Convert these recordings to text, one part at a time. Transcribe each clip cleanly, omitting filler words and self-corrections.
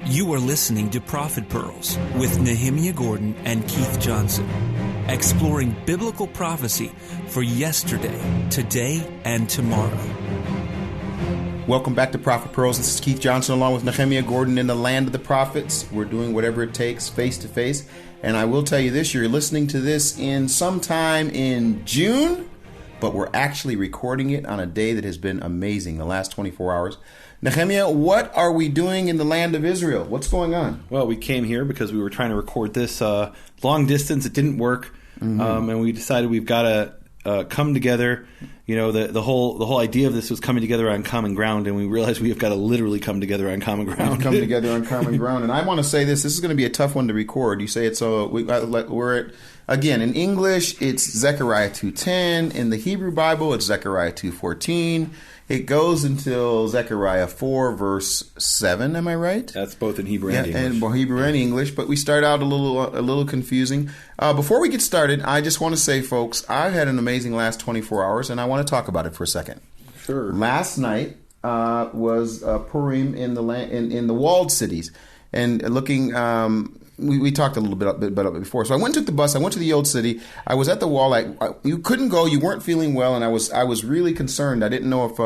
You are listening to Prophet Pearls with Nehemia Gordon and Keith Johnson, exploring biblical prophecy for yesterday, today, and tomorrow. Welcome back to Prophet Pearls. This is Keith Johnson along with Nehemia Gordon in the land of the prophets. We're doing whatever it takes face to face. And I will tell you this, you're listening to this in sometime in June, but we're actually recording it on a day that has been amazing, the last 24 hours. Nehemia, what are we doing in the land of Israel? What's going on? Well, we came here because we were trying to record this long distance. It didn't work, and we decided we've got to come together. You know, the whole idea of this was coming together on common ground, and we realized we have got to literally come together on common ground. Come together on common ground, and I want to say this is going to be a tough one to record. You say it, so we're at, again, in English, it's Zechariah 2:10. In the Hebrew Bible, it's Zechariah 2:14. It goes until Zechariah 4, verse 7. Am I right? That's both in Hebrew and English. And Hebrew and English, but we start out a little confusing. Before we get started, I just want to say, folks, I've had an amazing last 24 hours, and I want to talk about it for a second. Sure. Last night was Purim in the walled cities, and looking. We talked a little bit about it before. So I went and took the bus. I went to the old city. I was at the wall. You couldn't go. You weren't feeling well, and I was really concerned. I didn't know if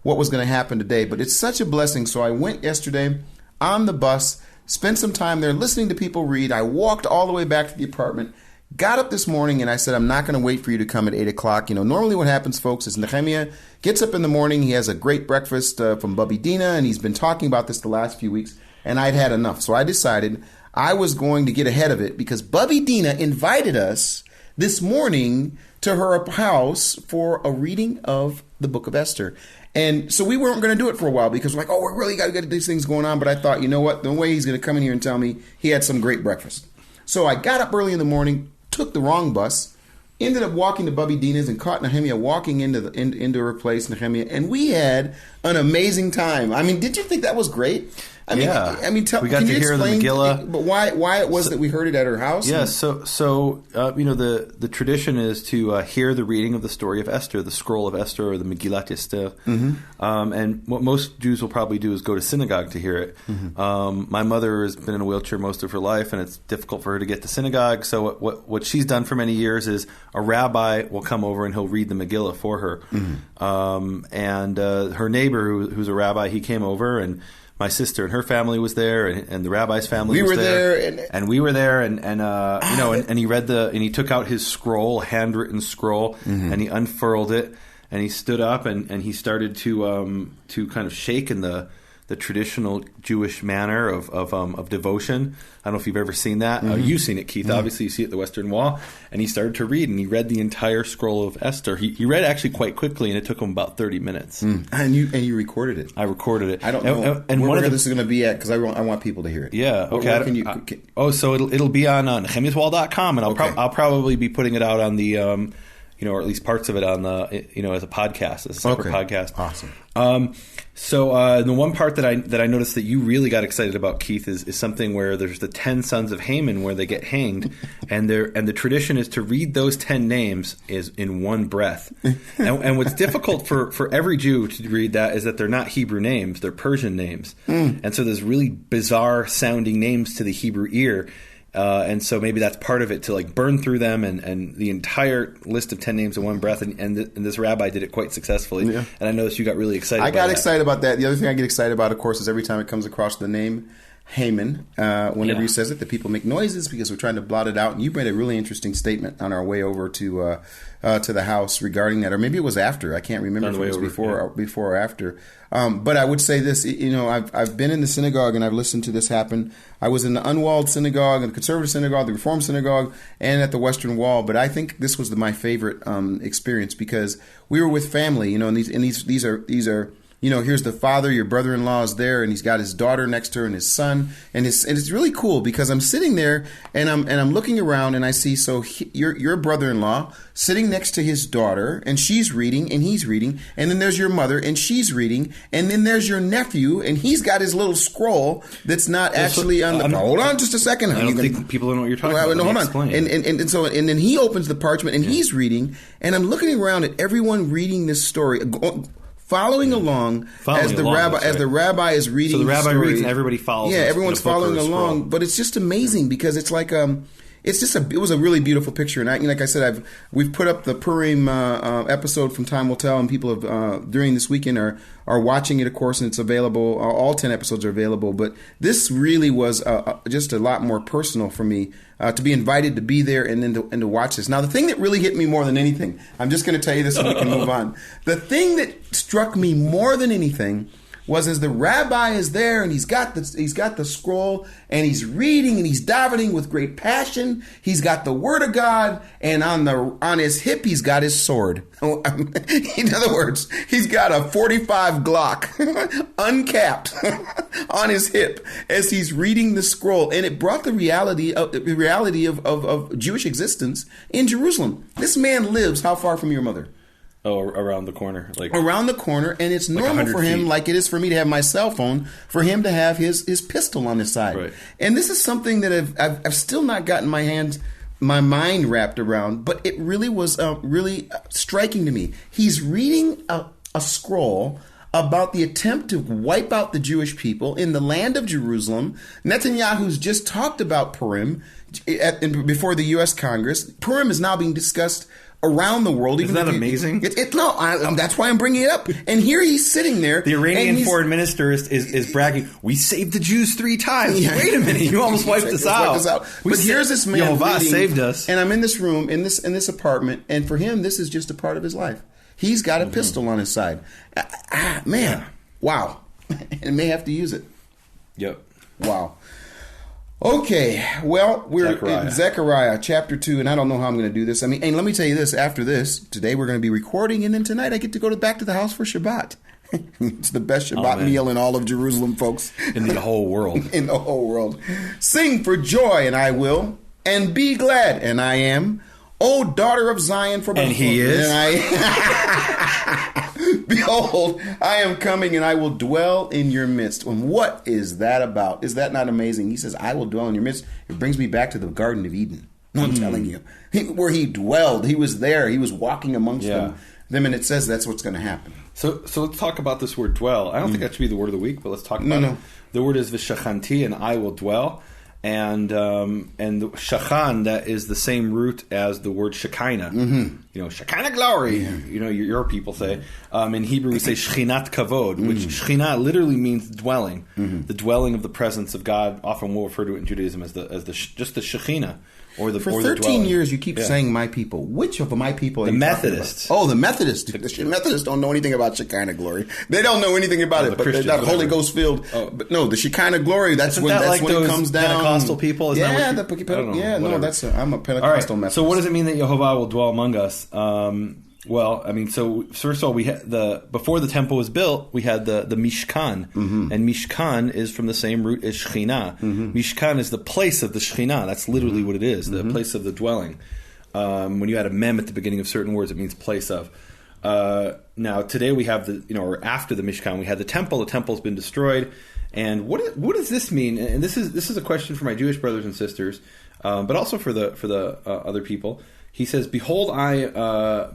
what was going to happen today. But it's such a blessing. So I went yesterday on the bus, spent some time there listening to people read. I walked all the way back to the apartment, got up this morning, and I said, I'm not going to wait for you to come at 8 o'clock. You know, normally what happens, folks, is Nehemia gets up in the morning. He has a great breakfast from Bubby Dina, and he's been talking about this the last few weeks, and I'd had enough. So I decided I was going to get ahead of it because Bubby Dina invited us this morning to her house for a reading of the book of Esther. And so we weren't going to do it for a while because we're like, we're really got to get these things going on. But I thought, you know what? The way he's going to come in here and tell me he had some great breakfast. So I got up early in the morning, took the wrong bus, ended up walking to Bubby Dina's and caught Nehemia walking into her place, Nehemia, and we had an amazing time. I mean, did you think that was great? We got to hear the Megillah. But why it was that we heard it at her house? Yeah, so you know, the tradition is to hear the reading of the story of Esther, the scroll of Esther, or the Megillat Esther. And what most Jews will probably do is go to synagogue to hear it. My mother has been in a wheelchair most of her life, and it's difficult for her to get to synagogue. So what she's done for many years is a rabbi will come over and he'll read the Megillah for her. And her neighbor, who's a rabbi, he came over, and my sister and her family was there, and the rabbi's family was there. And we were there, and you know, and he read and he took out his scroll, handwritten scroll, and he unfurled it, and he stood up, and he started to kind of shake in the traditional Jewish manner of devotion. I don't know if you've ever seen that. You've seen it, Keith. Obviously, you see it at the Western Wall. And he started to read, and he read the entire scroll of Esther. He read actually quite quickly, and it took him about 30 minutes. And you recorded it. I recorded it. I don't know where this is going to be at because I want people to hear it. Yeah. Okay. So it'll be on nehemiaswall.com, and I'll probably be putting it out on the you know, or at least parts of it on the, you know, as a podcast, as a separate podcast. Awesome. So the one part that I noticed that you really got excited about, Keith, is something where there's the 10 sons of Haman where they get hanged, and the tradition is to read those 10 names is in one breath. And what's difficult for every Jew to read that is that they're not Hebrew names, they're Persian names. And so there's really bizarre sounding names to the Hebrew ear. And so maybe that's part of it, to like burn through them and the entire list of 10 names in one breath. And this rabbi did it quite successfully. Yeah. And I noticed you got really excited about that. I got excited about that. The other thing I get excited about, of course, is every time it comes across the name Haman, whenever he says it, the people make noises because we're trying to blot it out. And you made a really interesting statement on our way over to the house regarding that. Or maybe it was after. I can't remember if it was before or after. But I would say this, you know, I've been in the synagogue and I've listened to this happen. I was in the unwalled synagogue, and the conservative synagogue, the Reformed synagogue, and at the Western Wall. But I think this was my favorite experience because we were with family, you know, and these are. You know, here's the father, your brother-in-law is there, and he's got his daughter next to her and his son, and it's really cool because I'm sitting there and I'm looking around and I see your brother-in-law sitting next to his daughter, and she's reading and he's reading, and then there's your mother and she's reading, and then there's your nephew and he's got his little scroll that's not actually on the. Hold on, just a second. I don't think people know what you're talking about. No, hold on. And then he opens the parchment and he's reading, and I'm looking around at everyone reading this story. following along as the rabbi is reading. So the rabbi story. reads and everybody follows. Yeah, everyone's following along, but it's just amazing because it's like it was a really beautiful picture, and like I said, we've put up the Purim episode from Time Will Tell, and people have during this weekend are watching it, of course, and it's available. All 10 episodes are available, but this really was just a lot more personal for me to be invited to be there and then to watch this. Now, the thing that really hit me more than anything, I'm just going to tell you this, so we can move on. The thing that struck me more than anything was as the rabbi is there and he's got the scroll and he's reading and he's davening with great passion. He's got the word of God, and on his hip he's got his sword. In other words, he's got a 45 Glock uncapped on his hip as he's reading the scroll, and it brought the reality of Jewish existence in Jerusalem. This man lives how far from your mother? Oh, around the corner. Around the corner, and it's normal for him, like it is for me to have my cell phone, for him to have his pistol on his side. Right. And this is something that I've still not gotten my mind wrapped around, but it really was really striking to me. He's reading a scroll about the attempt to wipe out the Jewish people in the land of Jerusalem. Netanyahu's just talked about Purim before the U.S. Congress. Purim is now being discussed around the world. Isn't that amazing? That's why I'm bringing it up. And here he's sitting there. The Iranian foreign minister is bragging, we saved the Jews 3 times. Yeah. Wait a minute, you almost wiped us out. But here's this man Yehovah saved us. And I'm in this room, in this apartment, and for him, this is just a part of his life. He's got a pistol on his side. Man, wow. And may have to use it. Yep. Wow. Okay, well, we're in Zechariah chapter 2, and I don't know how I'm going to do this. And let me tell you this, after this, today we're going to be recording, and then tonight I get to go back to the house for Shabbat. It's the best Shabbat meal in all of Jerusalem, folks. In the whole world. In the whole world. Sing for joy, and I will, and be glad, and I am. O daughter of Zion, for and he is. Behold, I am coming, and I will dwell in your midst. And what is that about? Is that not amazing? He says, I will dwell in your midst. It brings me back to the Garden of Eden. I'm telling you. Where he dwelled. He was there. He was walking amongst them. And it says that's what's going to happen. So let's talk about this word dwell. I don't think that should be the word of the week, but let's talk about it. The word is v'shachanti, and I will dwell. And the shachan, that is the same root as the word shekinah. You know, shekinah glory. Yeah. You know, your people say. In Hebrew, we say shechinat kavod, which shechinah literally means dwelling, the dwelling of the presence of God. Often we'll refer to it in Judaism as just the shekinah. For 13 years, you keep saying my people. Which of my people are you Methodists. talking about? Oh, the Methodists. The Methodists don't know anything about Shekinah glory. They don't know anything about it. But that Holy Ghost filled. Oh. But no, the Shekinah glory. That's when it comes down. Pentecostal people. Isn't I'm a Pentecostal Methodist. So what does it mean that Yehovah will dwell among us? Well, I mean, so first of all, we had before the temple was built, we had the Mishkan, and Mishkan is from the same root as Shekhinah. Mishkan is the place of the Shekhinah. That's literally what it is, the place of the dwelling. When you add a mem at the beginning of certain words, it means place of. Now today we have or after the Mishkan, we had the temple. The temple's been destroyed, and what does this mean? And this is a question for my Jewish brothers and sisters, but also for the other people. He says, behold, kihinini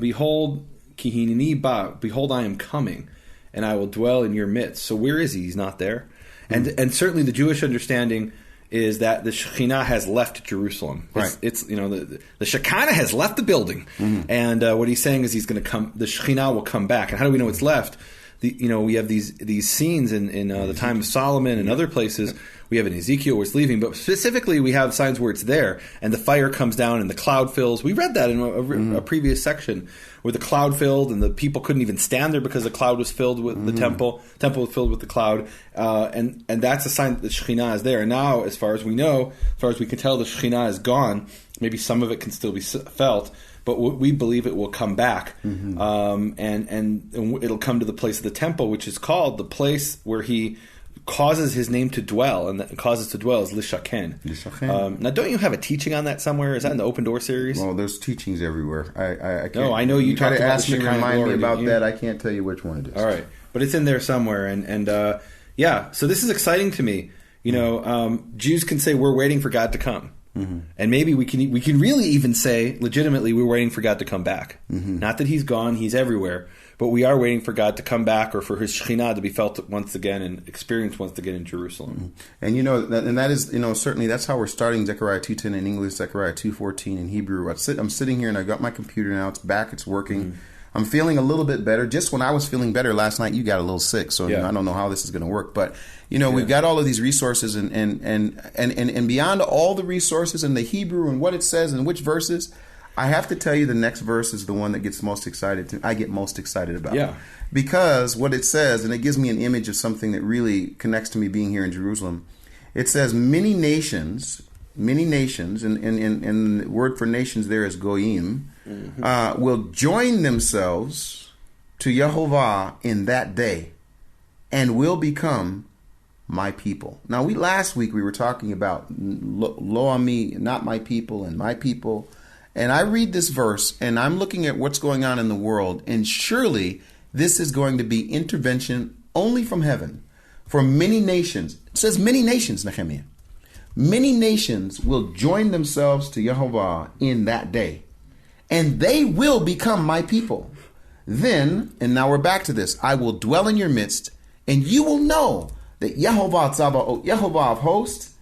ba, behold, I am coming, and I will dwell in your midst. So where is he? He's not there. And certainly the Jewish understanding is that the Shekhinah has left Jerusalem. It's the Shekinah has left the building. And what he's saying is he's going to come, the Shekhinah will come back. And how do we know it's left? We have these scenes in the time of Solomon and other places. We have in Ezekiel where it's leaving, but specifically we have signs where it's there, and the fire comes down and the cloud fills. We read that in a previous section where the cloud filled and the people couldn't even stand there because the cloud was filled with the temple. The temple was filled with the cloud, and that's a sign that the Shekhinah is there. And now, as far as we know, as far as we can tell, the Shekhinah is gone. Maybe some of it can still be felt. But we believe it will come back, and it'll come to the place of the temple, which is called the place where he causes his name to dwell, and that causes to dwell is Lishaken. Now, don't you have a teaching on that somewhere? Is that in the Open Door series? Well, there's teachings everywhere. I can't. No, I know you talked about ask me to remind me about that. I can't tell you which one it is. All right, but it's in there somewhere, and so this is exciting to me. Jews can say we're waiting for God to come. And maybe we can really even say legitimately we're waiting for God to come back. Not that he's gone, he's everywhere, but we are waiting for God to come back or for His Shekhinah to be felt once again and experienced once again in Jerusalem. And that is certainly that's how we're starting Zechariah 2:10 in English, Zechariah 2:14 in Hebrew. I'm sitting here and I got my computer now. It's back. It's working. I'm feeling a little bit better. Just when I was feeling better last night, you got a little sick. So I don't know how this is going to work. But we've got all of these resources and beyond all the resources in the Hebrew and what it says and which verses, I have to tell you the next verse is the one that I get most excited about. Yeah. Because what it says, and it gives me an image of something that really connects to me being here in Jerusalem. It says many nations, and the word for nations there is goyim, will join themselves to Yehovah in that day and will become my people. Now, last week we were talking about lo ami, not my people, and my people. And I read this verse and I'm looking at what's going on in the world, and surely this is going to be intervention only from heaven for many nations. It says many nations, Nehemia. Many nations will join themselves to Yehovah in that day, and they will become my people. Then, and now we're back to this, I will dwell in your midst, and you will know that Yehovah Tzabaoth, Yehovah of hosts,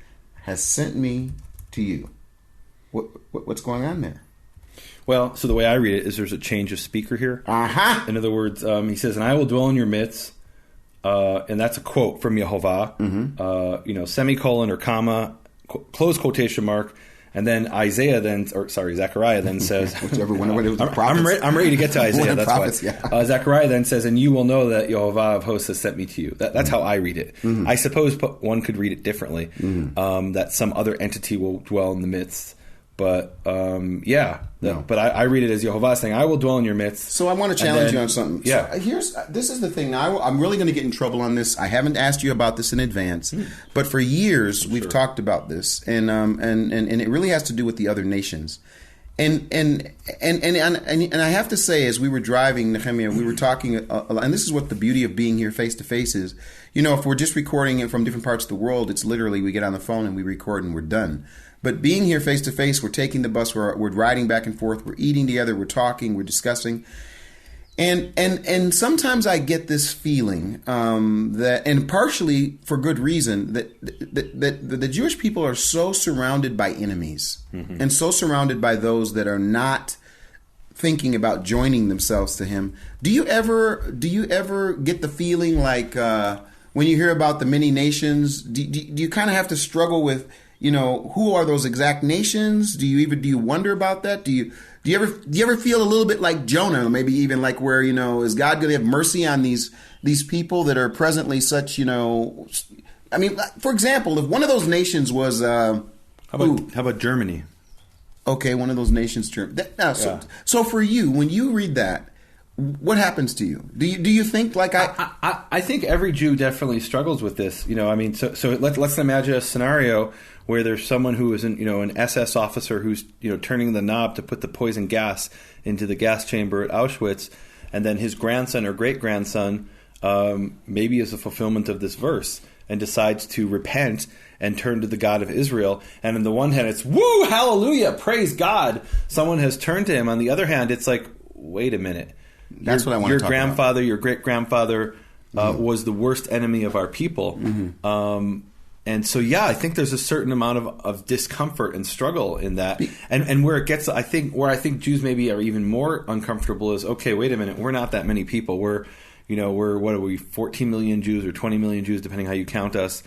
has sent me to you. What's going on there? Well, so the way I read it is there's a change of speaker here. In other words, he says, and I will dwell in your midst, and that's a quote from Yehovah, semicolon or comma, close quotation mark, and then Zechariah then says, whichever one, I'm ready to get to Isaiah. That's prophets, why. Zechariah then says, and you will know that Yehovah of hosts has sent me to you. That's how I read it. I suppose one could read it differently, that some other entity will dwell in the midst. But but I read it as Yehovah saying, "I will dwell in your midst." So I want to challenge you on something. Yeah, so this is the thing. Now I'm really going to get in trouble on this. I haven't asked you about this in advance, but for years we've talked about this, and it really has to do with the other nations. And I have to say, as we were driving, Nehemia, we were talking, and this is what the beauty of being here face to face is. If we're just recording it from different parts of the world, it's literally we get on the phone and we record and we're done. But being here face to face, we're taking the bus, we're riding back and forth, we're eating together, we're talking, we're discussing. And sometimes I get this feeling that, and partially for good reason, that the Jewish people are so surrounded by enemies and so surrounded by those that are not thinking about joining themselves to him. Do you ever get the feeling like when you hear about the many nations, do you kind of have to struggle with, who are those exact nations? Do you wonder about that? Do you ever feel a little bit like Jonah, maybe even like where, is God going to have mercy on these people that are presently such, I mean, for example, if one of those nations was, how about Germany? Okay. One of those nations, Germany. So for you, when you read that, what happens to you? Do you think like I think every Jew definitely struggles with this. So let's imagine a scenario where there's someone who is an SS officer who's turning the knob to put the poison gas into the gas chamber at Auschwitz, and then his grandson or great grandson maybe is a fulfillment of this verse and decides to repent and turn to the God of Israel. And on the one hand, it's woo, hallelujah, praise God. Someone has turned to him. On the other hand, it's like, wait a minute. That's what I want to talk about. Your grandfather, your great-grandfather was the worst enemy of our people. And so, I think there's a certain amount of discomfort and struggle in that. And where it gets, I think Jews maybe are even more uncomfortable is, okay, wait a minute, we're not that many people. We're what are we, 14 million Jews or 20 million Jews, depending how you count us.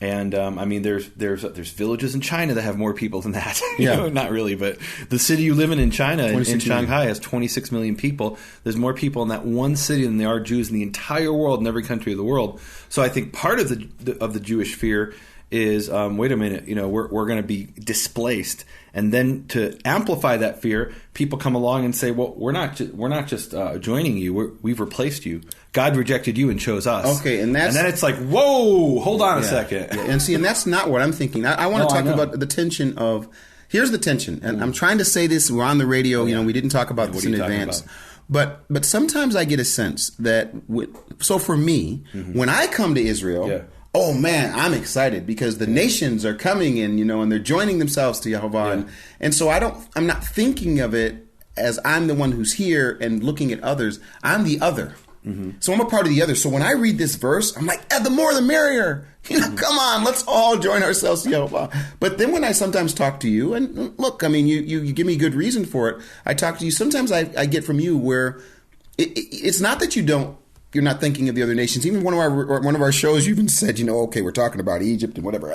And there's villages in China that have more people than that. Not really, but the city you live in China, in Shanghai, has 26 million people. There's more people in that one city than there are Jews in the entire world, in every country of the world. So I think part of the Jewish fear is, wait a minute, we're going to be displaced, and then to amplify that fear, people come along and say, well, we're not just joining you, we've replaced you. God rejected you and chose us. Okay, and then it's like, whoa, hold on a second. Yeah. And that's not what I'm thinking. I want to talk about the tension of. Here's the tension, and I'm trying to say this. We're on the radio. We didn't talk about this in advance. But sometimes I get a sense that. So for me, when I come to Israel. Oh man, I'm excited because the nations are coming in, and they're joining themselves to Yehovah, and so I'm not thinking of it as I'm the one who's here and looking at others, I'm the other. So I'm a part of the other. So when I read this verse, I'm like, the more the merrier. Come on, let's all join ourselves to Yehovah. But then when I sometimes talk to you, and look, I mean, you give me good reason for it. I talk to you. Sometimes I get from you where it's not that you're not thinking of the other nations. Even one of our shows, you even said, okay, we're talking about Egypt and whatever.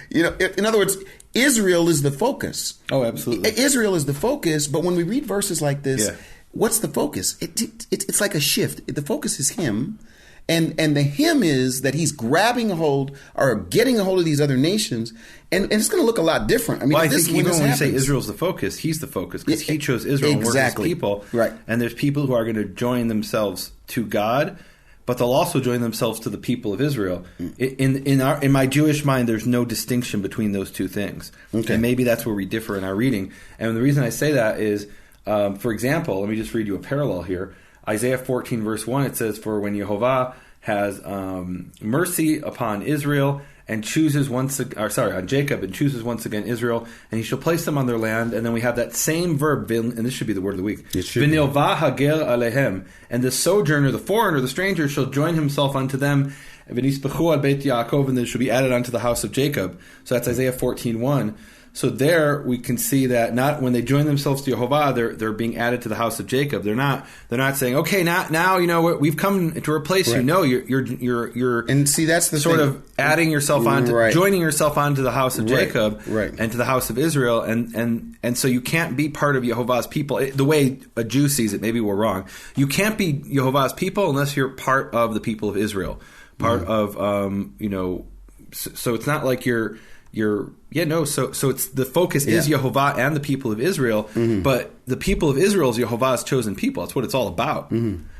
In other words, Israel is the focus. Oh, absolutely. Israel is the focus. But when we read verses like this, what's the focus? It's like a shift. The focus is him. And the him is that he's grabbing a hold or getting a hold of these other nations. And it's going to look a lot different. I mean, I think even when we say Israel's the focus, he's the focus because he chose Israel and we're his people. Right. And there's people who are going to join themselves to God, but they'll also join themselves to the people of Israel. In my Jewish mind, there's no distinction between those two things. Okay. And maybe that's where we differ in our reading. And the reason I say that is, for example, let me just read you a parallel here. Isaiah 14 verse 1, it says, "For when Yehovah has mercy upon Israel and chooses on Jacob and chooses once again Israel, and he shall place them on their land." And then we have that same verb, and this should be the word of the week. V'nilva hager alehem, and the sojourner, the foreigner, the stranger shall join himself unto them. V'nispechu al beit Yaakov, and then shall be added unto the house of Jacob. So that's Isaiah 14:1. So there we can see that not when they join themselves to Yehovah, they're being added to the house of Jacob. They're not saying, okay, now we've come to replace you. No, you're and see that's the sort thing. of adding yourself onto joining yourself onto the house of Jacob and to the house of Israel, and so you can't be part of Yehovah's people the way a Jew sees it. Maybe we're wrong. You can't be Yehovah's people unless you're part of the people of Israel, part of So it's not like so it's the focus is Yehovah and the people of Israel, but the people of Israel is Yehovah's chosen people. That's what it's all about.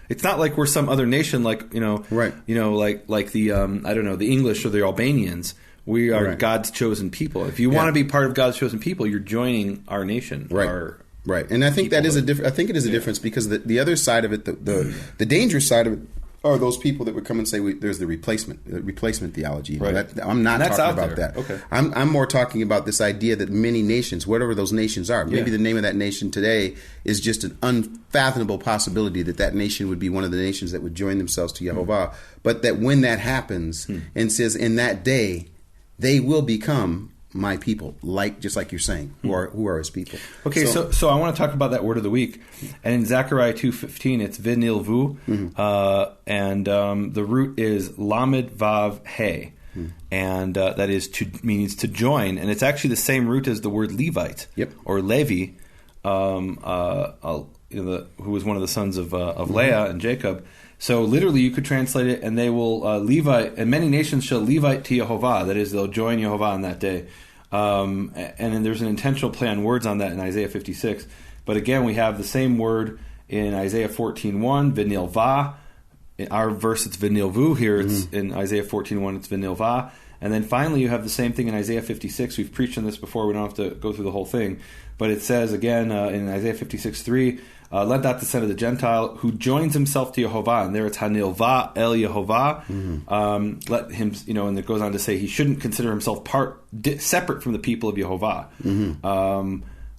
It's not like we're some other nation like the the English or the Albanians. We are God's chosen people. If you want to be part of God's chosen people, you're joining our nation. Right. And I think that is a difference. I think it is a difference because the other side of it, the dangerous side of it, are those people that would come and say there's the replacement theology. I'm not talking about that. Okay. I'm more talking about this idea that many nations, whatever those nations are, maybe the name of that nation today is just an unfathomable possibility that nation would be one of the nations that would join themselves to Yehovah, but that when that happens and says in that day they will become my people, just like you're saying, who are his people. Okay, so I want to talk about that word of the week. And in Zechariah 2:15, it's vinilvu, and the root is lamed vav he, and that means to join, and it's actually the same root as the word Levite, or Levi, who was one of the sons of Leah and Jacob. So literally, you could translate it, and they will Levite, and many nations shall Levite to Yehovah. That is, they'll join Yehovah on that day. And then there's an intentional play on words on that in Isaiah 56. But again, we have the same word in Isaiah 14:1, vinilva. In our verse, it's vinilvu. Here, it's in Isaiah 14:1, it's vinilva. And then finally, you have the same thing in Isaiah 56. We've preached on this before. We don't have to go through the whole thing. But it says again in Isaiah 56:3. Let that descend of the Gentile who joins himself to Yehovah, and there it's Hanilva El Yehovah. Let him, and it goes on to say he shouldn't consider himself separate from the people of Yehovah,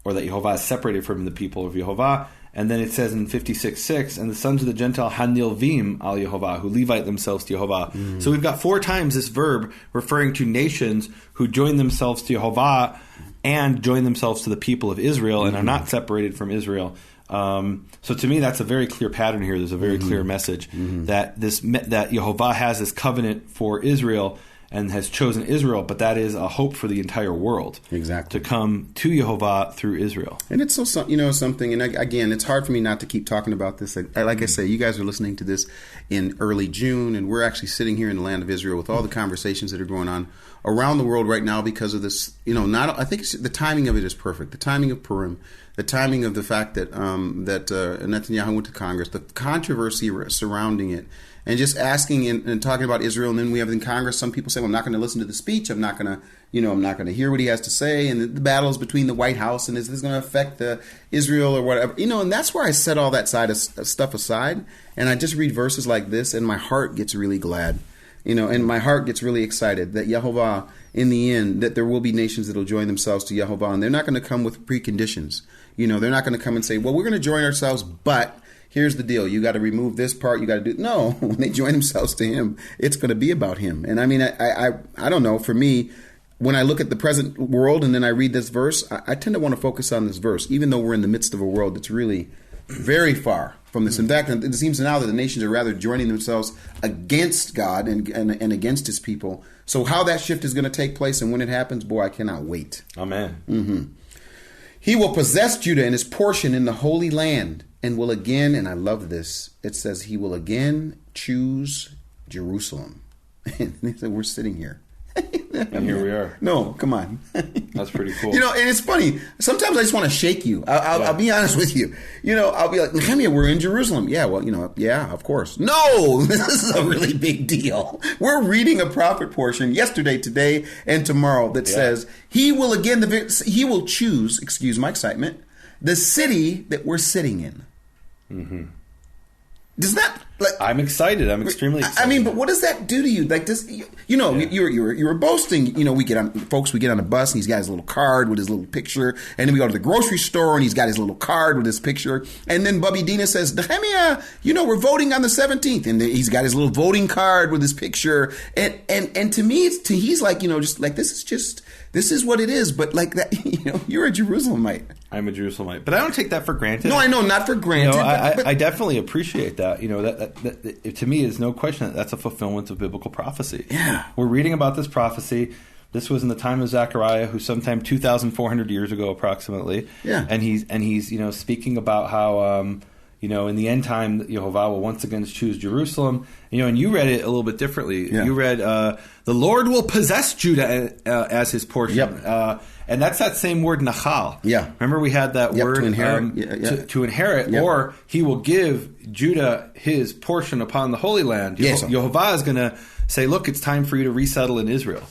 or that Yehovah is separated from the people of Yehovah. And then it says in 56:6, and the sons of the Gentile Hanilvim Al Yehovah, who Levite themselves to Yehovah. So we've got 4 times this verb referring to nations who join themselves to Yehovah and join themselves to the people of Israel and are not separated from Israel. So to me, that's a very clear pattern here. There's a very clear message that Yehovah has this covenant for Israel and has chosen Israel, but that is a hope for the entire world. Exactly. To come to Yehovah through Israel. And it's so something, and again, it's hard for me not to keep talking about this. Like I say, you guys are listening to this in early June, and we're actually sitting here in the land of Israel with all the conversations that are going on around the world right now because of this. I think the timing of it is perfect. The timing of Purim, the timing of the fact that Netanyahu went to Congress, the controversy surrounding it, and just asking and talking about Israel. And then we have in Congress some people say, well, I'm not going to listen to the speech. I'm not going to hear what he has to say. And the battles between the White House and is this going to affect Israel or whatever? And that's where I set all that side of stuff aside. And I just read verses like this and my heart gets really glad and my heart gets really excited that Yehovah, in the end, that there will be nations that will join themselves to Yehovah, and they're not going to come with preconditions. They're not going to come and say, well, we're going to join ourselves, but here's the deal. You got to remove this part. You got to do. No, when they join themselves to him, it's going to be about him. And I mean, I don't know. For me, when I look at the present world and then I read this verse, I tend to want to focus on this verse, even though we're in the midst of a world that's really very far from this. In fact, it seems now that the nations are rather joining themselves against God and against his people. So how that shift is going to take place and when it happens, boy, I cannot wait. Amen. Mm-hmm. He will possess Judah and his portion in the Holy Land and will again, and I love this, it says he will again choose Jerusalem. And we're sitting here. And here we are. No, come on. That's pretty cool. And it's funny. Sometimes I just want to shake you. I'll be honest with you. I'll be like, Nehemia, we're in Jerusalem. Yeah, well, yeah, of course. No, this is a really big deal. We're reading a prophet portion yesterday, today, and tomorrow that says he will choose, excuse my excitement, the city that we're sitting in. Mm-hmm. Does that I'm excited. I'm extremely excited. I mean, but what does that do to you? Like this, you're boasting. We get on a bus and he's got his little card with his little picture, and then we go to the grocery store and he's got his little card with his picture, and then Bubby Dina says, Nehemia, we're voting on the 17th, and he's got his little voting card with his picture, and to me, he's like, just like this is what it is, but like that, you're a Jerusalemite. I'm a Jerusalemite, but I don't take that for granted. No, I know, not for granted. I definitely appreciate that. That to me is no question that that's a fulfillment of biblical prophecy. Yeah, we're reading about this prophecy. This was in the time of Zechariah, who sometime 2,400 years ago, approximately. Yeah, and he's speaking about how in the end time Yehovah will once again choose Jerusalem. And you read it a little bit differently. Yeah. You read the Lord will possess Judah as his portion. Yep. And that's that same word, nachal. Yeah. Remember we had that word to inherit. To inherit, or he will give Judah his portion upon the Holy Land. Yehovah is going to say, look, it's time for you to resettle in Israel.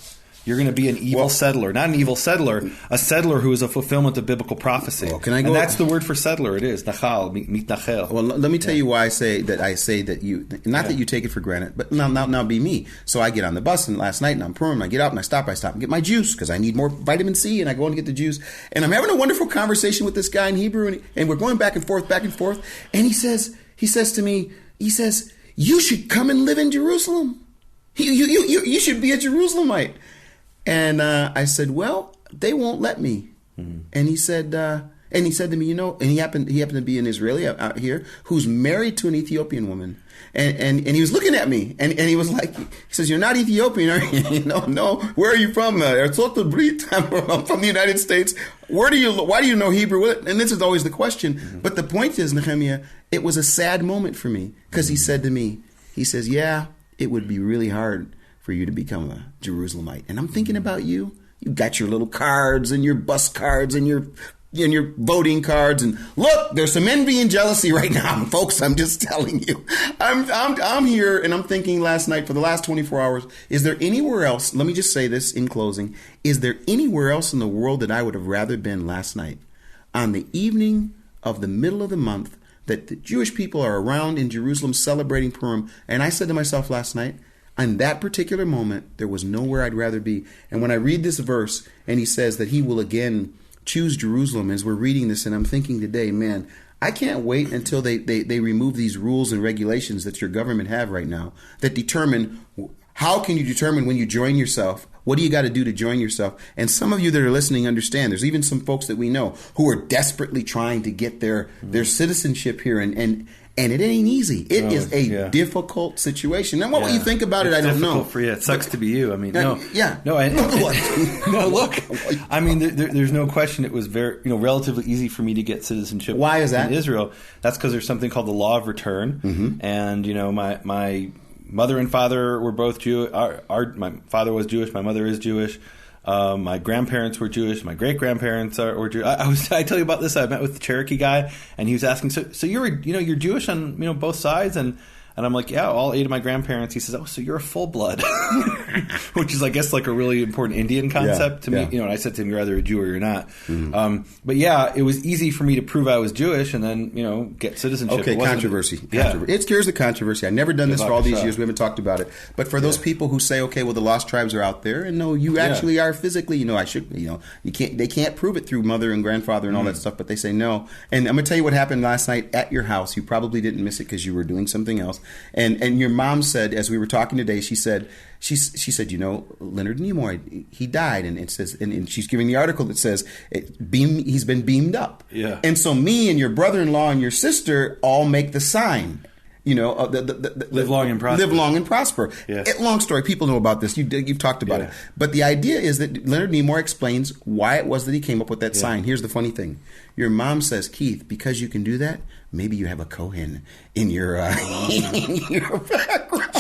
You're going to be an evil settler. Not an evil settler, a settler who is a fulfillment of biblical prophecy. Well, can I go? And that's the word for settler. It is, nachal, mitnachel. Well, let me tell you why I say that you, not that you take it for granted, but now be me. So I get on the bus and last night and I'm Purim, I get out and I stop and get my juice because I need more vitamin C, and I go and get the juice. And I'm having a wonderful conversation with this guy in Hebrew, and we're going back and forth. And he says to me, you should come and live in Jerusalem. You should be a Jerusalemite. And I said, well, they won't let me. Mm-hmm. And he said to me, and he happened to be an Israeli out here who's married to an Ethiopian woman. And he was looking at me and he was like, he says, you're not Ethiopian, are you? No. Where are you from? I'm from the United States. Why do you know Hebrew? And this is always the question. Mm-hmm. But the point is, Nehemia, it was a sad moment for me because he said to me, he says, yeah, it would be really hard for you to become a Jerusalemite. And I'm thinking about you. You got your little cards and your bus cards and your voting cards. And look, there's some envy and jealousy right now, folks. I'm just telling you. I'm here and I'm thinking last night for the last 24 hours, is there anywhere else? Let me just say this in closing. Is there anywhere else in the world that I would have rather been last night on the evening of the middle of the month that the Jewish people are around in Jerusalem celebrating Purim? And I said to myself last night, in that particular moment, there was nowhere I'd rather be. And when I read this verse, and he says that he will again choose Jerusalem, as we're reading this, and I'm thinking today, man, I can't wait until they remove these rules and regulations that your government have right now that determine how can you determine when you join yourself. What do you got to do to join yourself? And some of you that are listening understand. There's even some folks that we know who are desperately trying to get their citizenship here, and it ain't easy. It is a difficult situation. And what you think about it, I don't know. It's difficult for you. It sucks to be you. I mean, no. Look. I mean, there's no question. It was very, relatively easy for me to get citizenship. Why is that? In Israel? That's because there's something called the law of return, and my mother and father were both Jewish. My father was Jewish. My mother is Jewish. My grandparents were Jewish. My great grandparents were Jewish. I tell you about this. I met with the Cherokee guy, and he was asking, "So you're Jewish on both sides?" And And I'm like, yeah, all 8 of my grandparents. He says, oh, so you're a full blood, which is, I guess, like a really important Indian concept to me. You know, and I said to him, you're either a Jew or you're not. But yeah, it was easy for me to prove I was Jewish and then, you know, get citizenship. Okay, controversy. Here's the controversy. I've never done this for all these years. We haven't talked about it. But for those people who say, okay, well, the lost tribes are out there, and no, you actually are physically, you know, they can't prove it through mother and grandfather and all that stuff, but they say no. And I'm going to tell you what happened last night at your house. You probably didn't miss it because you were doing something else. And your mom said, as we were talking today, she said, you know, Leonard Nimoy, he died, and it says, and she's giving the article that says he's been beamed up. Yeah. And so me and your brother-in-law and your sister all make the sign. You know, live long and prosper. Live long and prosper. Yes. Long story. People know about this. You've talked about it. But the idea is that Leonard Nimoy explains why it was that he came up with that sign. Here's the funny thing. Your mom says, Keith, because you can do that, maybe you have a Kohen in your background.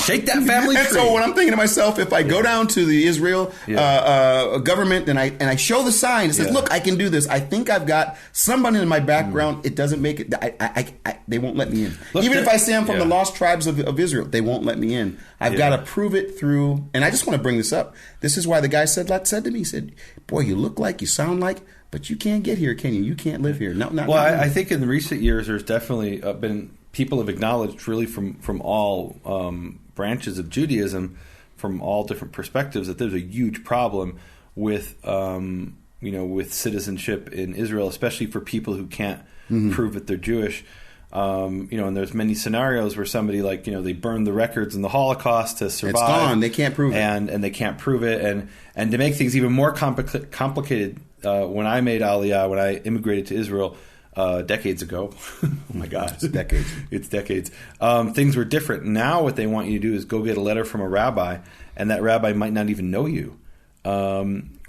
Shake that family tree. And so when I'm thinking to myself, if I go down to the Israel government and I show the sign, it says, look, I can do this. I think I've got somebody in my background. It doesn't make it. They won't let me in. Look, even if I say I'm from the lost tribes of Israel, they won't let me in. I've got to prove it through. And I just want to bring this up. This is why the guy said to me, he said, boy, you look like, you sound like, but you can't get here, can you? You can't live here. I think in the recent years, there's definitely been people have acknowledged really from all branches of Judaism, from all different perspectives, that there's a huge problem with with citizenship in Israel, especially for people who can't prove that they're Jewish. And there's many scenarios where somebody they burned the records in the Holocaust to survive. It's gone. They can't prove it, and they can't prove it. And to make things even more complicated, when I made Aliyah, when I immigrated to Israel decades ago, oh my God, it's decades. Things were different. Now, what they want you to do is go get a letter from a rabbi, and that rabbi might not even know you.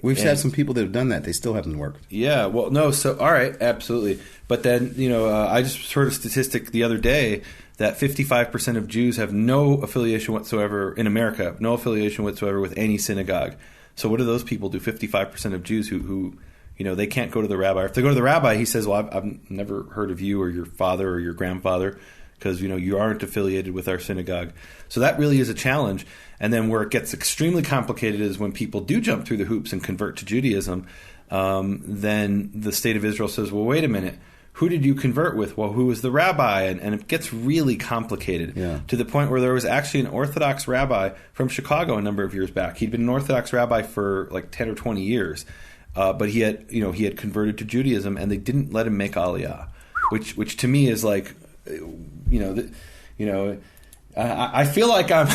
We've had some people that have done that. They still haven't worked. Yeah, well, no, so, all right, absolutely. But then, I just heard a statistic the other day that 55% of Jews have no affiliation whatsoever in America, no affiliation whatsoever with any synagogue. So what do those people do? 55% of Jews who they can't go to the rabbi. If they go to the rabbi, he says, well, I've never heard of you or your father or your grandfather because, you aren't affiliated with our synagogue. So that really is a challenge. And then where it gets extremely complicated is when people do jump through the hoops and convert to Judaism, then the state of Israel says, well, wait a minute. Who did you convert with? Well, who was the rabbi? And it gets really complicated to the point where there was actually an Orthodox rabbi from Chicago a number of years back. He'd been an Orthodox rabbi for like 10 or 20 years, but he had converted to Judaism, and they didn't let him make Aliyah, which to me is like, I feel like I'm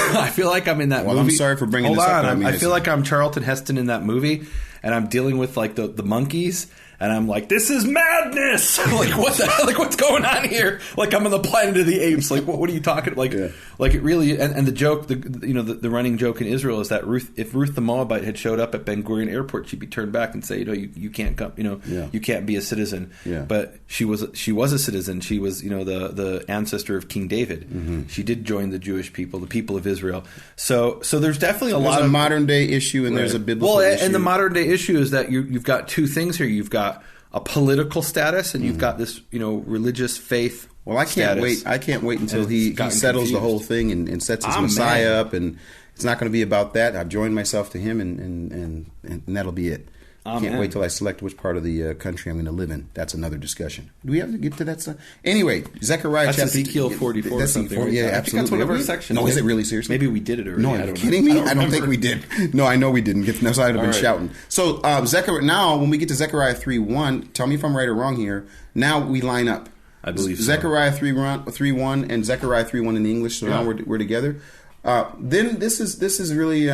in that movie. I'm sorry for bringing this up. I feel like I'm Charlton Heston in that movie, and I'm dealing with like the monkeys. And I'm like, this is madness! Like, what the hell? Like, what's going on here? Like, I'm on the planet of the apes. Like, what are you talking? Like, like it really. And the joke, the running joke in Israel is that if Ruth the Moabite had showed up at Ben Gurion Airport, she'd be turned back and say, you can't come. You can't be a citizen. Yeah. But she was a citizen. She was the ancestor of King David. Mm-hmm. She did join the Jewish people, the people of Israel. So there's definitely a lot of modern day issue, and there's a biblical issue. And the modern day issue is that you've got two things here. You've got a political status, and you've got this, religious faith. Well, I can't wait. I can't wait until he settles the whole thing and sets his Messiah up, and it's not going to be about that. I've joined myself to him, and that'll be it. Can't wait till I select which part of the country I'm going to live in. That's another discussion. Do we have to get to that stuff? Anyway, Zechariah that's chapter... Ezekiel 44 or something. Right? Yeah, absolutely. That's one of our sections. No, is it really seriously? Maybe we did it already. No, are you kidding me? I don't think we did. No, I know we didn't. No, so I'd have been shouting. So, Zechariah. Now, when we get to Zechariah 3:1, tell me if I'm right or wrong here. Now we line up. I believe Zechariah 3:1 and Zechariah 3:1 in the English. So now we're together. Then this is really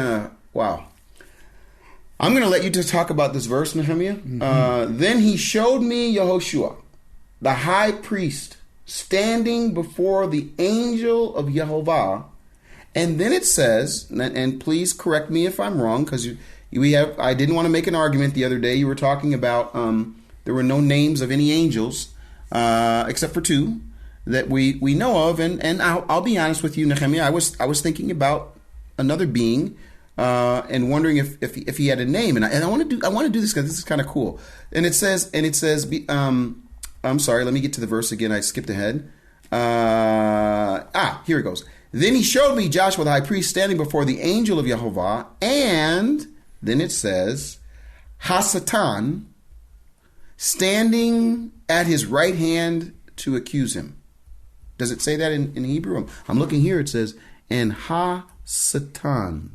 wow. I'm going to let you just talk about this verse, Nehemia. Mm-hmm. Then he showed me Yehoshua, the high priest, standing before the angel of Yehovah. And then it says, and please correct me if I'm wrong, because I didn't want to make an argument the other day. You were talking about there were no names of any angels except for two that we know of. And I'll be honest with you, Nehemia, I was thinking about another being. And wondering if he had a name, and I want to do this because this is kind of cool. And it says, I'm sorry, let me get to the verse again. I skipped ahead. Here it goes. Then he showed me Joshua the high priest standing before the angel of Yehovah, and then it says, Hasatan, standing at his right hand to accuse him. Does it say that in Hebrew? I'm looking here. It says, and Hasatan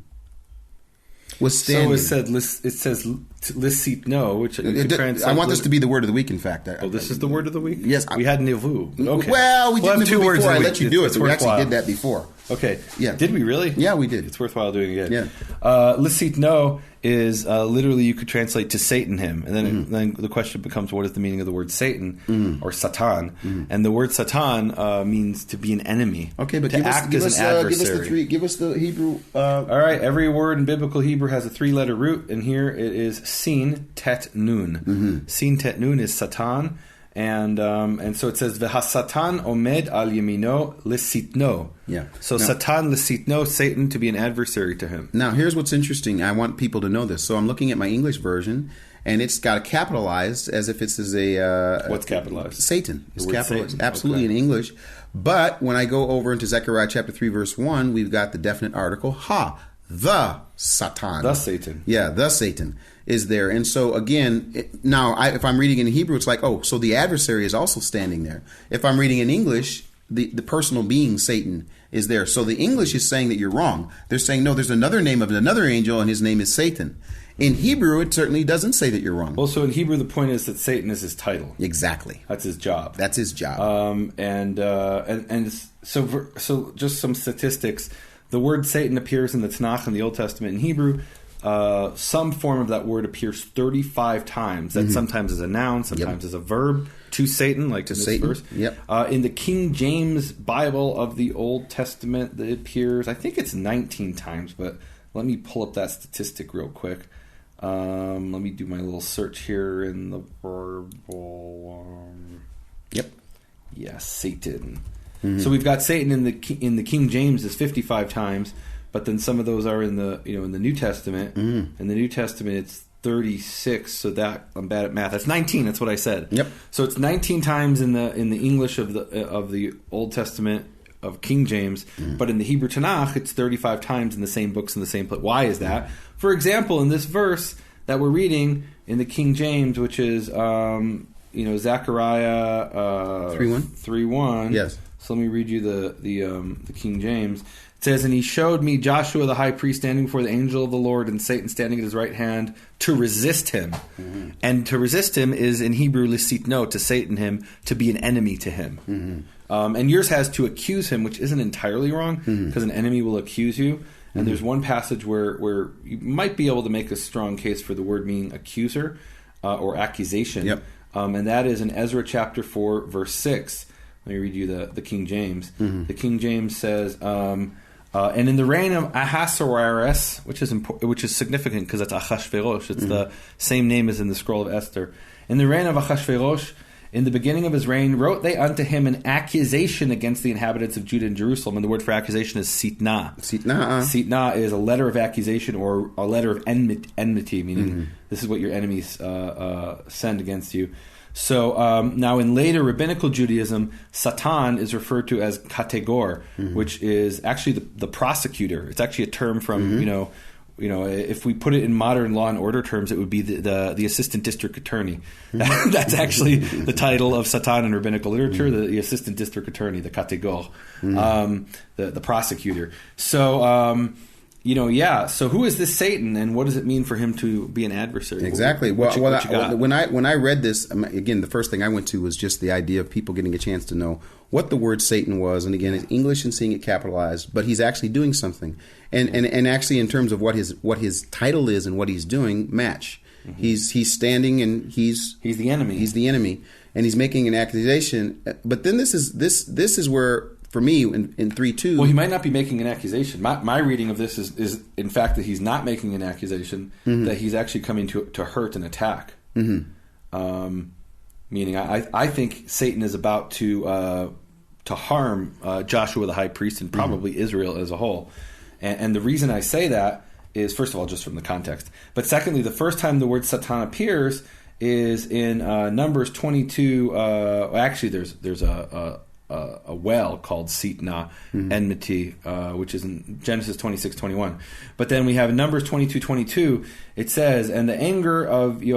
was standing. So it says lisitno, which I want this to be the word of the week, in fact. This is the word of the week? Yes. We had nevu. Okay. Well, we did have nevu two words before. I a let week. you do it. It's So we actually worthwhile. did that before. Okay. Yeah. Did we really? Yeah, we did. It's worthwhile doing it again. Yeah. Lisitno is literally you could translate to Satan him. And then, then the question becomes, what is the meaning of the word Satan or Satan? And the word Satan means to be an enemy. Okay, but to act as an adversary. Give us the Hebrew. All right, every word in biblical Hebrew has a 3-letter root, and here it is sin tet nun. Sin tet nun is Satan, and so it says v'hasatan omed al yamino lisitno. Yeah. So Satan lisitno, Satan to be an adversary to him. Now, here's what's interesting. I want people to know this. So I'm looking at my English version, and it's got capitalized as if it's a... What's capitalized? Satan. It's capitalized. Satan. Absolutely in English. But when I go over into Zechariah chapter 3, verse 1, we've got the definite article, the Satan. The Satan. Yeah, the Satan is there. And so, again, if I'm reading in Hebrew, it's like, so the adversary is also standing there. If I'm reading in English, the personal being, Satan, is there. So the English is saying that you're wrong. They're saying, no, there's another name of another angel, and his name is Satan. In Hebrew, it certainly doesn't say that you're wrong. Well, so in Hebrew, the point is that Satan is his title. Exactly. That's his job. That's his job. So just some statistics. The word Satan appears in the Tanakh in the Old Testament in Hebrew. Some form of that word appears 35 times. That sometimes is a noun, sometimes is a verb. To Satan, like to in this Satan. verse. Yep. In the King James Bible of the Old Testament, it appears, I think it's 19 times, but let me pull up that statistic real quick. Let me do my little search here in the Bible. Yep. Yeah, Satan. So we've got Satan in the King James is 55 times, but then some of those are in the New Testament. In the New Testament, it's 36. So that I'm bad at math. That's 19. That's what I said. Yep. So it's 19 times in the English of the Old Testament of King James, but in the Hebrew Tanakh, it's 35 times in the same books in the same place. Why is that? For example, in this verse that we're reading in the King James, which is Zechariah 3:1. Yes. So let me read you the King James. It says, and he showed me Joshua the high priest standing before the angel of the Lord, and Satan standing at his right hand to resist him. And to resist him is in Hebrew lisitno, to Satan him, to be an enemy to him. And yours has to accuse him, which isn't entirely wrong, because an enemy will accuse you. And there's one passage where you might be able to make a strong case for the word meaning accuser or accusation. Yep. And that is in Ezra chapter 4, verse 6. Let me read you the King James. The King James says, and in the reign of Ahasuerus, which is significant because it's Achashverosh, it's the same name as in the scroll of Esther. In the reign of Achashverosh, in the beginning of his reign, wrote they unto him an accusation against the inhabitants of Judah and Jerusalem. And the word for accusation is sitna. Sitna is a letter of accusation or a letter of enmity, meaning this is what your enemies send against you. So now in later rabbinical Judaism, Satan is referred to as kategor, which is actually the prosecutor. It's actually a term from, if we put it in modern law and order terms, it would be the assistant district attorney. That's actually the title of Satan in rabbinical literature, the assistant district attorney, the kategor, the prosecutor. So... so who is this Satan, and what does it mean for him to be an adversary? Exactly. When I read this, again, the first thing I went to was just the idea of people getting a chance to know what the word Satan was, and again, it's English and seeing it capitalized, but he's actually doing something, and actually in terms of what his title is and what he's doing match. He's standing and he's the enemy. He's the enemy, and he's making an accusation. But then this is where. For me, in 3:2... Well, he might not be making an accusation. My reading of this is in fact, that he's not making an accusation, that he's actually coming to hurt and attack. Meaning, I think Satan is about to harm Joshua the high priest and probably Israel as a whole. And the reason I say that is, first of all, just from the context. But secondly, the first time the word Satan appears is in Numbers 22. Actually, there's a well called Sitna, enmity, which is in Genesis 26:21. But then we have in Numbers 22:22. It says, "And the anger of the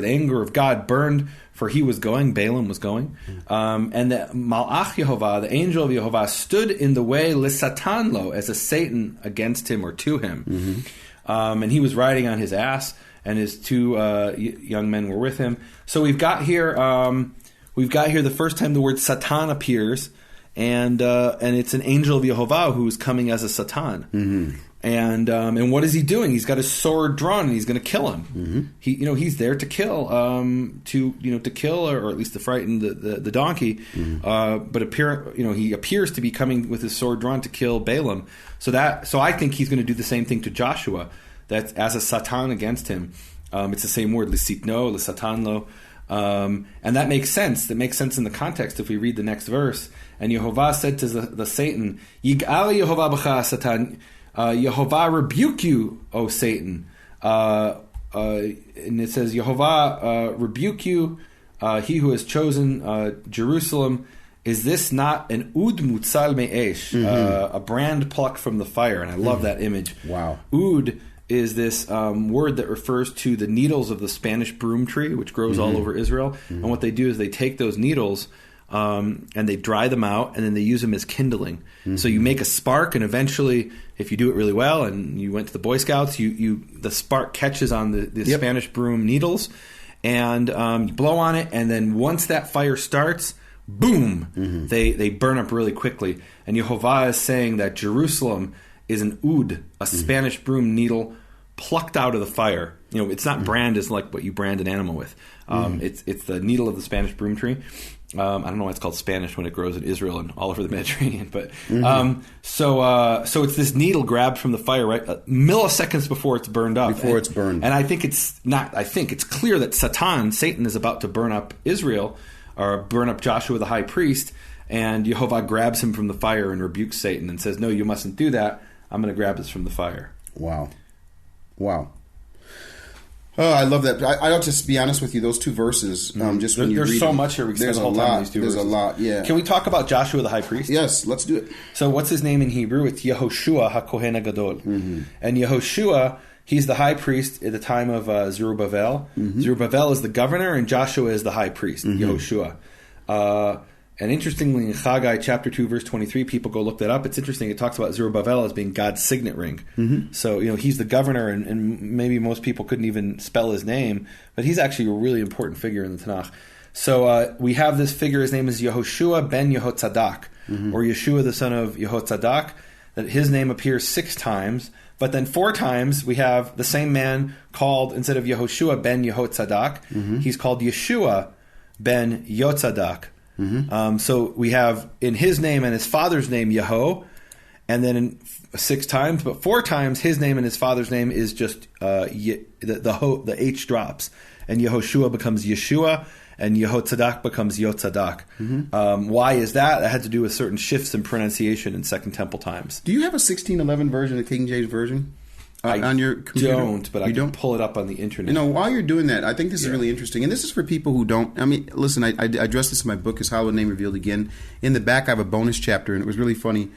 anger of God burned, for he was going." Balaam was going, and the Malach Yehovah, the angel of Yehovah, stood in the way lisatanlo, as a Satan against him or to him, and he was riding on his ass, and his two young men were with him. So we've got here the first time the word Satan appears, and it's an angel of Yehovah who's coming as a Satan. And what is he doing? He's got his sword drawn, and he's going to kill him. He's there to kill, to kill, or at least to frighten the donkey. But he appears to be coming with his sword drawn to kill Balaam. So I think he's going to do the same thing to Joshua. That's as a Satan against him. It's the same word, lisitno, lisatanlo. And that makes sense. That makes sense in the context if we read the next verse. And Yehovah said to the Satan, "Yig'al Yehovah b'cha Satan." Yehovah rebuke you, O Satan. And it says, Yehovah rebuke you, he who has chosen Jerusalem. Is this not an ud mutzal me'esh, a brand plucked from the fire? And I love that image. Wow. Ud is this word that refers to the needles of the Spanish broom tree, which grows all over Israel. And what they do is they take those needles and they dry them out, and then they use them as kindling. So you make a spark, and eventually, if you do it really well, and you went to the Boy Scouts, the spark catches on the Spanish broom needles, and you blow on it, and then once that fire starts, boom, they burn up really quickly. And Yehovah is saying that Jerusalem is an oud, a Spanish broom needle plucked out of the fire. It's not brand as like what you brand an animal with. It's the needle of the Spanish broom tree. I don't know why it's called Spanish when it grows in Israel and all over the Mediterranean, but so it's this needle grabbed from the fire, right, milliseconds before it's burned up. Before it's burned. And I think it's clear that Satan is about to burn up Israel, or burn up Joshua the high priest, and Yehovah grabs him from the fire and rebukes Satan and says, "No, you mustn't do that. I'm going to grab this from the fire." Wow. Oh, I love that. I'll just be honest with you. Those two verses, just when you read there's so much here. We can spend the whole time on these two verses. There's a lot, yeah. Can we talk about Joshua the high priest? Yes, let's do it. So what's his name in Hebrew? It's Yehoshua HaKohen HaGadol. And Yehoshua, he's the high priest at the time of Zerubbabel. Zerubbabel is the governor, and Joshua is the high priest, Yehoshua. And interestingly, in Haggai chapter 2, verse 23, people go look that up. It's interesting. It talks about Zerubbabel as being God's signet ring. So, he's the governor, and maybe most people couldn't even spell his name, but he's actually a really important figure in the Tanakh. So we have this figure. His name is Yehoshua ben Yehotzadak, or Yeshua the son of Yehotzadak. That his name appears 6 times, but then 4 times we have the same man called, instead of Yehoshua ben Yehotzadak, he's called Yeshua ben Yotzadak. So we have in his name and his father's name Yeho, and then 6 times, but 4 times his name and his father's name is just the H drops, and Yehoshua becomes Yeshua, and Yehotzadak becomes Yotzadak. Why is that? That had to do with certain shifts in pronunciation in Second Temple times. Do you have a 1611 version, the King James version? On your computer? Don't, but I can pull it up on the internet. While you're doing that, I think this is really interesting. And this is for people who don't... listen, I addressed this in my book, His Hallowed Name Revealed Again. In the back, I have a bonus chapter, and it was really funny.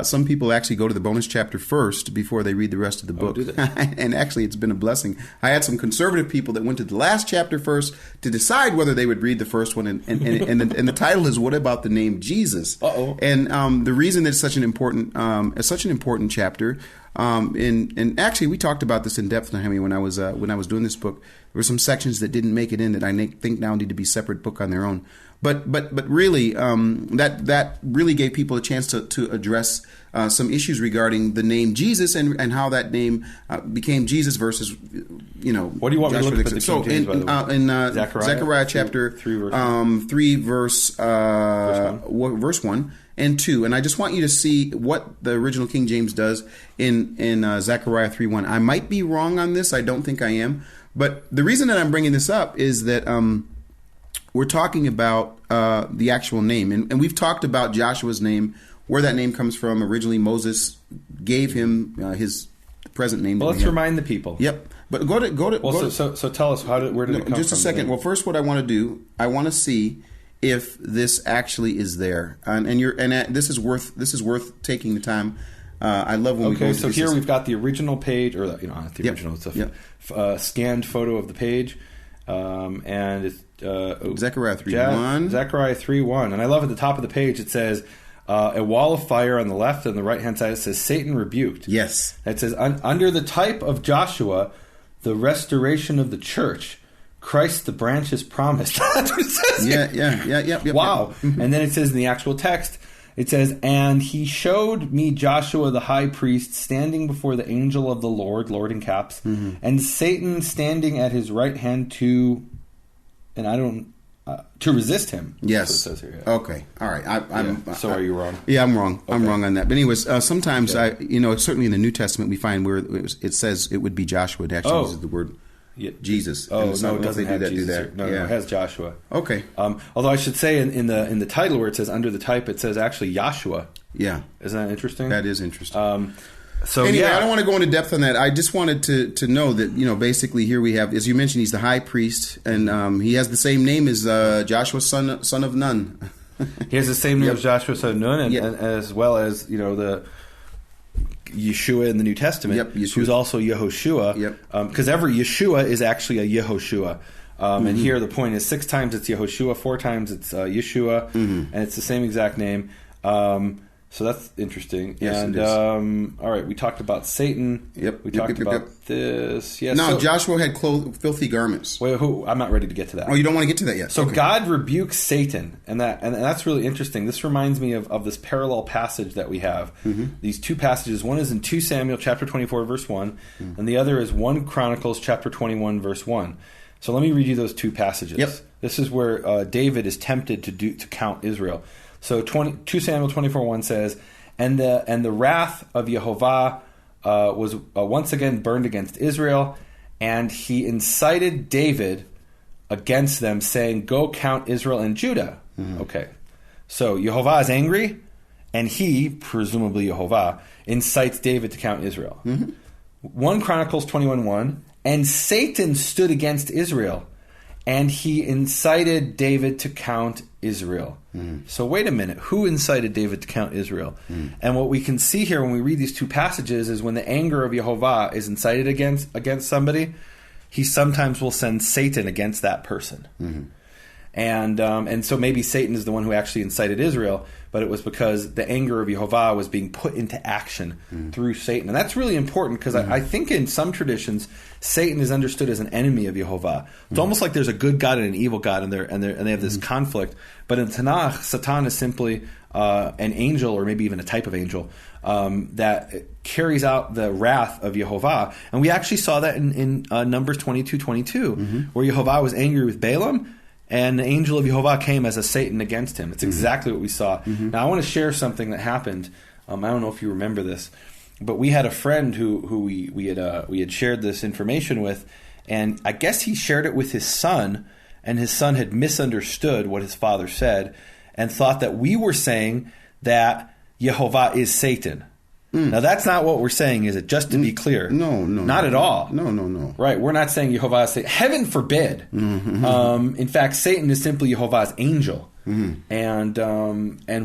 Some people actually go to the bonus chapter first before they read the rest of the book. Do they? And actually, it's been a blessing. I had some conservative people that went to the last chapter first to decide whether they would read the first one. And the title is, What About the Name Jesus? And the reason that it's such an important chapter... and actually, we talked about this in depth, Nehemia, when I was doing this book. There were some sections that didn't make it in that I think now need to be separate book on their own. But really, that really gave people a chance to address some issues regarding the name Jesus and how that name became Jesus versus What do you want me to look at the King James, by the way? In Zechariah chapter 3 verse 1 and 2, and I just want you to see what the original King James does in Zechariah 3:1. I might be wrong on this. I don't think I am. But the reason that I'm bringing this up is that we're talking about the actual name. And we've talked about Joshua's name, where that name comes from. Originally, Moses gave him his present name. Well, let's remind the people. Yep. But go to. So tell us, where did it come from? Just a second. Well, first what I want to do, I want to see if this actually is there, and this is worth taking the time. I love when we go. Okay, so here we've got the original page, or not the original. It's a scanned photo of the page, and it's Zechariah 3:1. Zechariah 3:1, and I love at the top of the page it says a wall of fire on the left and the right hand side. It says Satan rebuked. Yes, it says under the type of Joshua, the restoration of the church. Christ, the branch is promised. That's what it says. Yeah. Wow. And then it says in the actual text, it says, and he showed me Joshua the high priest standing before the angel of the Lord in caps, and Satan standing at his right hand to resist him. Yes. That's what it says here. Okay. All right. So are you wrong? Yeah, I'm wrong. Okay. I'm wrong on that. But anyways, sometimes okay. Certainly in the New Testament we find where it says it would be Joshua. It actually uses the word Jesus. Oh, no, it doesn't have Jesus. No, it has Joshua. Okay. Although I should say in the title where it says under the type, it says actually Yahshua. Yeah. Isn't that interesting? That is interesting. So anyway, I don't want to go into depth on that. I just wanted to know that, basically here we have, as you mentioned, he's the high priest, and he has the same name as Joshua, son of Nun. He has the same name as Joshua, son of Nun, and as well as, the Yeshua in the New Testament, who's also Yehoshua, because every Yeshua is actually a Yehoshua. And here the point is 6 times it's Yehoshua, 4 times it's Yeshua, and it's the same exact name. So that's interesting. Yes, and it is. All right, we talked about Satan. We talked about this. Yes. No, Joshua had filthy garments. Wait, I'm not ready to get to that. Oh, you don't want to get to that yet. So God rebukes Satan, and that's really interesting. This reminds me of this parallel passage that we have. These 2 passages. One is in 2 Samuel chapter 24 verse 1, and the other is 1 Chronicles chapter 21 verse 1. So let me read you those 2 passages. Yep. This is where David is tempted to count Israel. So 2 Samuel 24:1 says, and the wrath of Yehovah was once again burned against Israel, and he incited David against them, saying, "Go count Israel and Judah." Okay, so Yehovah is angry, and he, presumably Yehovah, incites David to count Israel. 1 Chronicles 21:1, and Satan stood against Israel, and he incited David to count Israel. So wait a minute, who incited David to count Israel? And what we can see here when we read these 2 passages is when the anger of Yehovah is incited against somebody, he sometimes will send Satan against that person. And so maybe Satan is the one who actually incited Israel, but it was because the anger of Yehovah was being put into action through Satan. And that's really important because I think in some traditions, Satan is understood as an enemy of Yehovah. It's almost like there's a good God and an evil God, and they have this conflict. But in Tanakh, Satan is simply an angel, or maybe even a type of angel, that carries out the wrath of Yehovah. And we actually saw that in Numbers 22:22, where Yehovah was angry with Balaam, and the angel of Yehovah came as a Satan against him. It's exactly what we saw. Now, I want to share something that happened. I don't know if you remember this, but we had a friend who we had shared this information with, and I guess he shared it with his son, and his son had misunderstood what his father said and thought that we were saying that Yehovah is Satan. Now, that's not what we're saying, is it? Just to be clear. No. Not at all. No. Right, we're not saying Yehovah is Satan. Heaven forbid. In fact, Satan is simply Yehovah's angel. And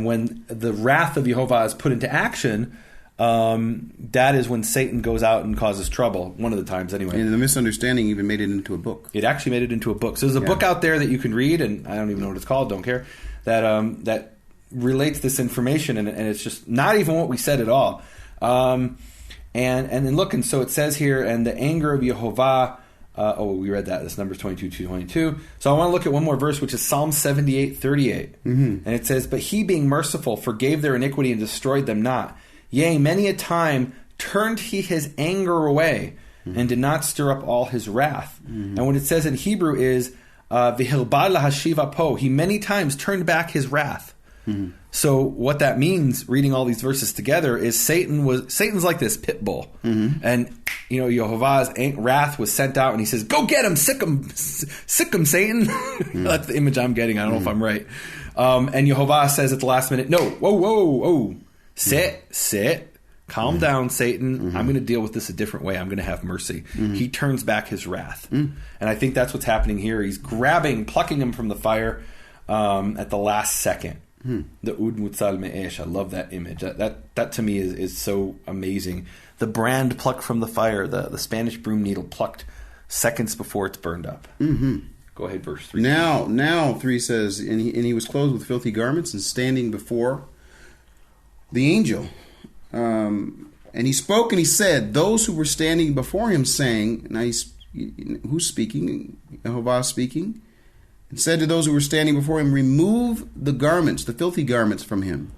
when the wrath of Yehovah is put into action, that is when Satan goes out and causes trouble, one of the times anyway. And the misunderstanding even made it into a book. It actually made it into a book. So there's a book out there that you can read, and I don't even know what it's called, don't care, that relates this information, and it's just not even what we said at all. And then look, and so it says here, and the anger of Yehovah, we read that, that's Numbers 22:22. So I want to look at one more verse, which is Psalm 78:38. And it says, but he being merciful forgave their iniquity and destroyed them not. Yea, many a time turned he his anger away and did not stir up all his wrath. And what it says in Hebrew is, v'hilbad lahashiva po, he many times turned back his wrath. So what that means, reading all these verses together, is Satan's like this pit bull, and Yehovah's wrath was sent out, and he says, "Go get him, sick him, Satan." That's the image I'm getting. I don't know if I'm right. And Yehovah says at the last minute, "No, whoa, sit, calm down, Satan. I'm going to deal with this a different way. I'm going to have mercy." He turns back his wrath, and I think that's what's happening here. He's plucking him from the fire. at the last second. The Ud Mutzal Me'esh. I love that image. That to me is so amazing. The brand plucked from the fire, the Spanish broom needle plucked seconds before it's burned up. Mm-hmm. Go ahead, verse 3. Now 3 says, and he was clothed with filthy garments and standing before the angel. And he spoke and he said, those who were standing before him saying, now who's speaking? Jehovah is speaking. And said to those who were standing before him, remove the garments, the filthy garments from him.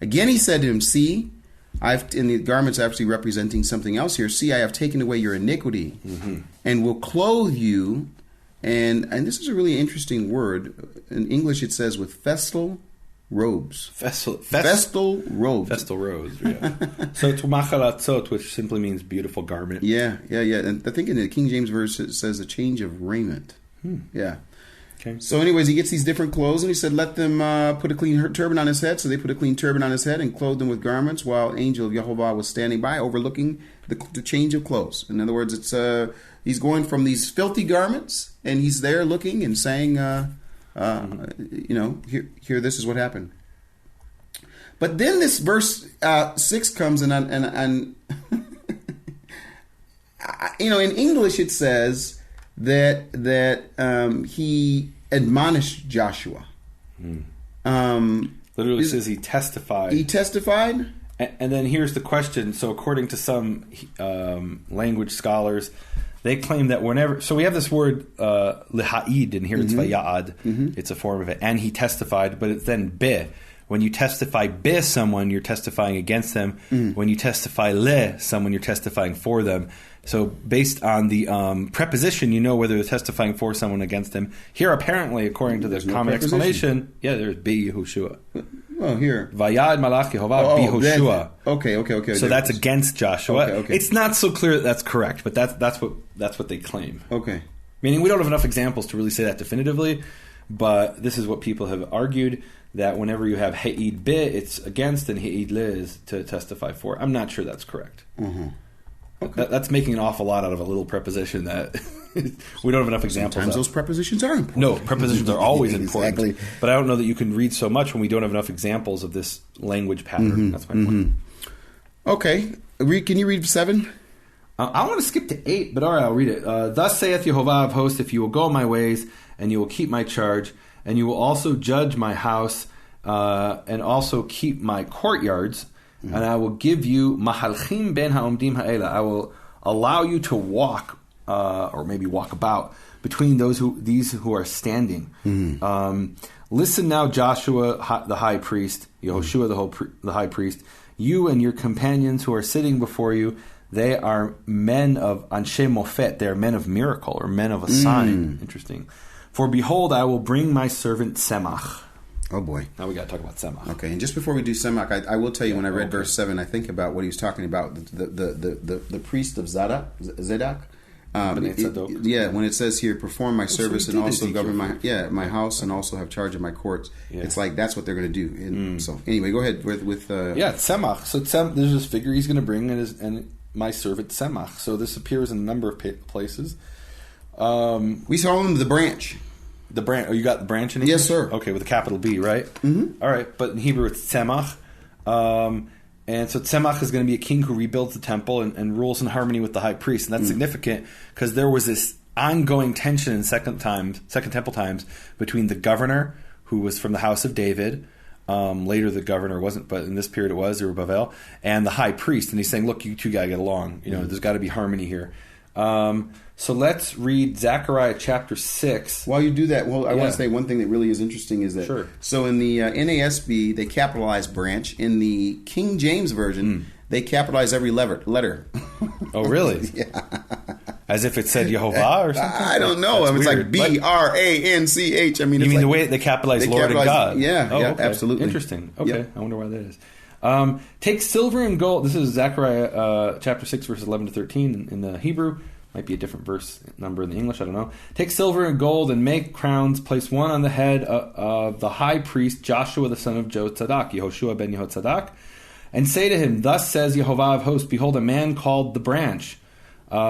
Again he said to him, see, in the garments actually representing something else here, see, I have taken away your iniquity and will clothe you. And this is a really interesting word. In English it says with festal robes. Festal robes. Festal robes, yeah. So it's machalatzot, which simply means beautiful garment. Yeah. And I think in the King James verse it says a change of raiment. Yeah. Okay. So anyways, he gets these different clothes, and he said, let them put a clean turban on his head. So they put a clean turban on his head and clothed him with garments, while angel of Yehovah was standing by, overlooking the change of clothes. In other words, it's he's going from these filthy garments, and he's there looking and saying, here, this is what happened. But then this verse 6 comes, and in English it says that he admonished Joshua. Literally says he testified. He testified? And then here's the question. So according to some language scholars, they claim that whenever... So we have this word liha'id, and here it's vaya'ad. It's a form of it. And he testified, but it's then be. When you testify be someone, you're testifying against them. When you testify le someone, you're testifying for them. So based on the preposition, you know whether they're testifying for someone or against them. Here, apparently, according to this common explanation, there's be Yehoshua. Oh, here. Vayad Malach Yehovah be Yehoshua. Okay. So that's against Joshua. Okay. It's not so clear that that's correct, but that's what they claim. Okay. Meaning we don't have enough examples to really say that definitively, but this is what people have argued, that whenever you have Ha'id Be, it's against, and Ha'id Le is to testify for. I'm not sure that's correct. Okay. That's making an awful lot out of a little preposition that we don't have enough examples Sometimes those prepositions are important. No, prepositions are always important. Exactly. But I don't know that you can read so much when we don't have enough examples of this language pattern. That's my point. Okay. Can you read 7? I want to skip to 8, but all right, I'll read it. Thus saith Yehovah of hosts, if you will go my ways, and you will keep my charge, and you will also judge my house, and also keep my courtyards, and I will give you mahalchim ben ha'omdim ha'ela. I will allow you to walk, or maybe walk about, between these who are standing. Listen now, Joshua the high priest, Yehoshua the high priest, you and your companions who are sitting before you, they are men of anshe mofet. They are men of miracle, or men of a sign. Interesting. For behold, I will bring my servant Semach. Oh boy! Now we got to talk about Semach. Okay, and just before we do Semach, I will tell you, when I read verse 7, I think about what he was talking about, the priest of Zadok. When it says here, perform my service and also govern my house and also have charge of my courts. It's like that's what they're going to do. So anyway, go ahead with Semach. So there's this figure he's going to bring, and my servant Semach. So this appears in a number of places. We saw him the branch. The branch. Oh, you got the branch in English? Yes, sir. Okay, with a capital B, right? All right, but in Hebrew it's Tzemach. And so Tzemach is going to be a king who rebuilds the temple and rules in harmony with the high priest. And that's significant because there was this ongoing tension in Second Temple times between the governor, who was from the house of David. Later the governor wasn't, but in this period it was, Zerubbabel, and the high priest. And he's saying, look, you two got to get along. There's got to be harmony here. So let's read Zechariah chapter 6. While you do that, I want to say one thing that really is interesting is that, so in the NASB, they capitalize branch. In the King James Version, they capitalize every letter. Oh, really? Yeah. As if it said Yehovah or something? I don't know. It's like B-R-A-N-C-H. I mean, you it's mean like, the way they capitalize Lord and God? Yeah, okay. Absolutely. Interesting. Okay, Yep. I wonder why that is. Take silver and gold. This is Zechariah chapter 6, verses 11 to 13 in the Hebrew. Might be a different verse number in the English, I don't know. Take silver and gold and make crowns. Place one on the head of the high priest, Joshua the son of Jotzadak, Yehoshua ben Yehotzadak, and say to him, thus says Yehovah of hosts, behold, a man called the branch.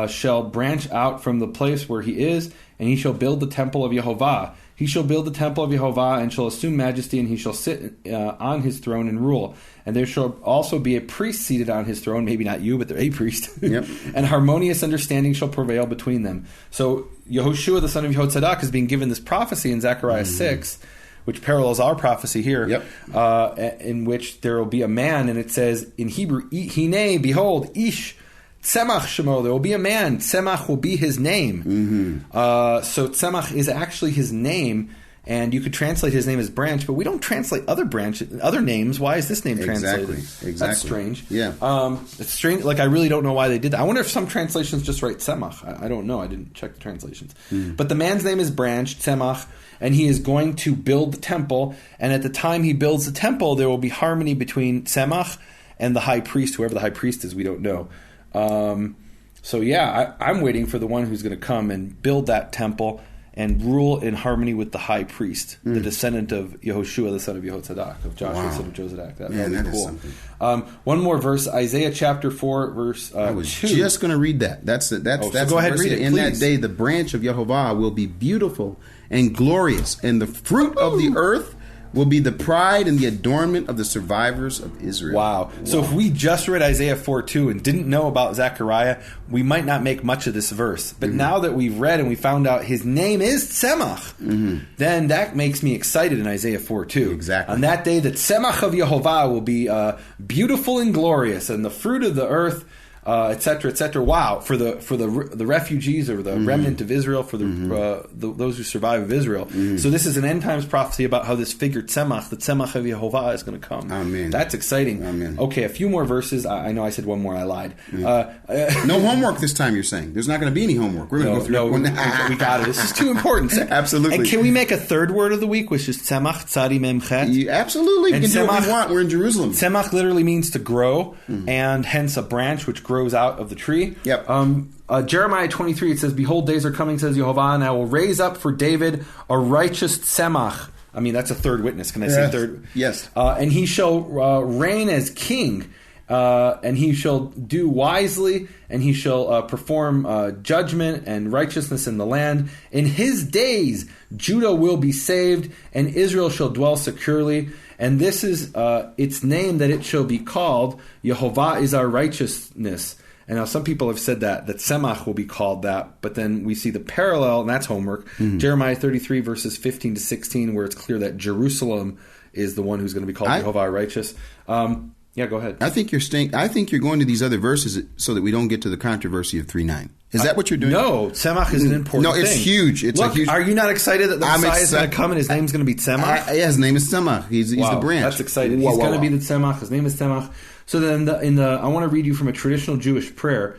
shall branch out from the place where he is, and he shall build the temple of Yehovah. He shall build the temple of Yehovah and shall assume majesty, and he shall sit on his throne and rule. And there shall also be a priest seated on his throne, maybe not you, but a priest. Yep. And harmonious understanding shall prevail between them. So Yehoshua, the son of Yehozadak, is being given this prophecy in Zechariah 6, which parallels our prophecy here, in which there will be a man, and it says in Hebrew, Hine, behold, Ish, Tzemach Shemo, there will be a man. Tzemach will be his name. So Tzemach is actually his name, and you could translate his name as branch, but we don't translate other names. Why is this name translated? Exactly. That's strange. Yeah. It's strange. Like, I really don't know why they did that. I wonder if some translations just write Tzemach. I don't know. I didn't check the translations. But the man's name is Branch, Tzemach, and he is going to build the temple. And at the time he builds the temple, there will be harmony between Tzemach and the high priest, whoever the high priest is, we don't know. So yeah, I'm waiting for the one who's going to come and build that temple and rule in harmony with the high priest, the descendant of Yehoshua, the son of Yehozadak, of Joshua, the son of Jozadak. That would be cool. One more verse, Isaiah chapter 4, verse 2. I was just going to read that. That's so go ahead and read it, In please. that day, the branch of Yehovah will be beautiful and glorious, and the fruit of the earth will be the pride and the adornment of the survivors of Israel. Wow. So if we just read Isaiah 4:2 and didn't know about Zechariah, we might not make much of this verse. But now that we've read and we found out his name is Tzemach, then that makes me excited in Isaiah 4:2. Exactly. On that day, the Tzemach of Yehovah will be beautiful and glorious, and the fruit of the earth, etc., etc. Wow, for the refugees or the remnant of Israel, for those who survive of Israel. So this is an end times prophecy about how this figure Tzemach, the Tzemach of Yehovah, is going to come. Amen. That's exciting. Amen. Okay, a few more verses. I know I said one more. I lied. No homework this time. You're saying there's not going to be any homework. We're going to go through one. We got it. This is too important. Absolutely. And can we make a third word of the week, which is Tzemach, Tzadi Mem Chet? Absolutely. We can do what we want. We're in Jerusalem. Tzemach literally means to grow, and hence a branch which grows out of the tree. Yep. Jeremiah 23, it says, "Behold, days are coming, says Yehovah, and I will raise up for David a righteous Tzemach." I mean, that's a third witness. Can I say third? Yes. And he shall reign as king, and he shall do wisely, and he shall perform judgment and righteousness in the land. In his days, Judah will be saved, and Israel shall dwell securely. And this is its name that it shall be called. Yehovah is our righteousness. And now some people have said that Tzemach will be called that, but then we see the parallel, and that's homework. Jeremiah 33, verses 15 to 16, where it's clear that Jerusalem is the one who's going to be called Yehovah righteous. Yeah, go ahead. I think you're going to these other verses so that we don't get to the controversy of 3:9. Is that what you're doing? No, Tzemach is an important thing. No, it's huge. It's Look, a huge. Are you not excited that the Messiah is going to come and his name's going to be Tzemach? Yeah, his name is Tzemach. He's the branch. That's exciting. He's going to be the Tzemach. His name is Tzemach. So then, I want to read you from a traditional Jewish prayer.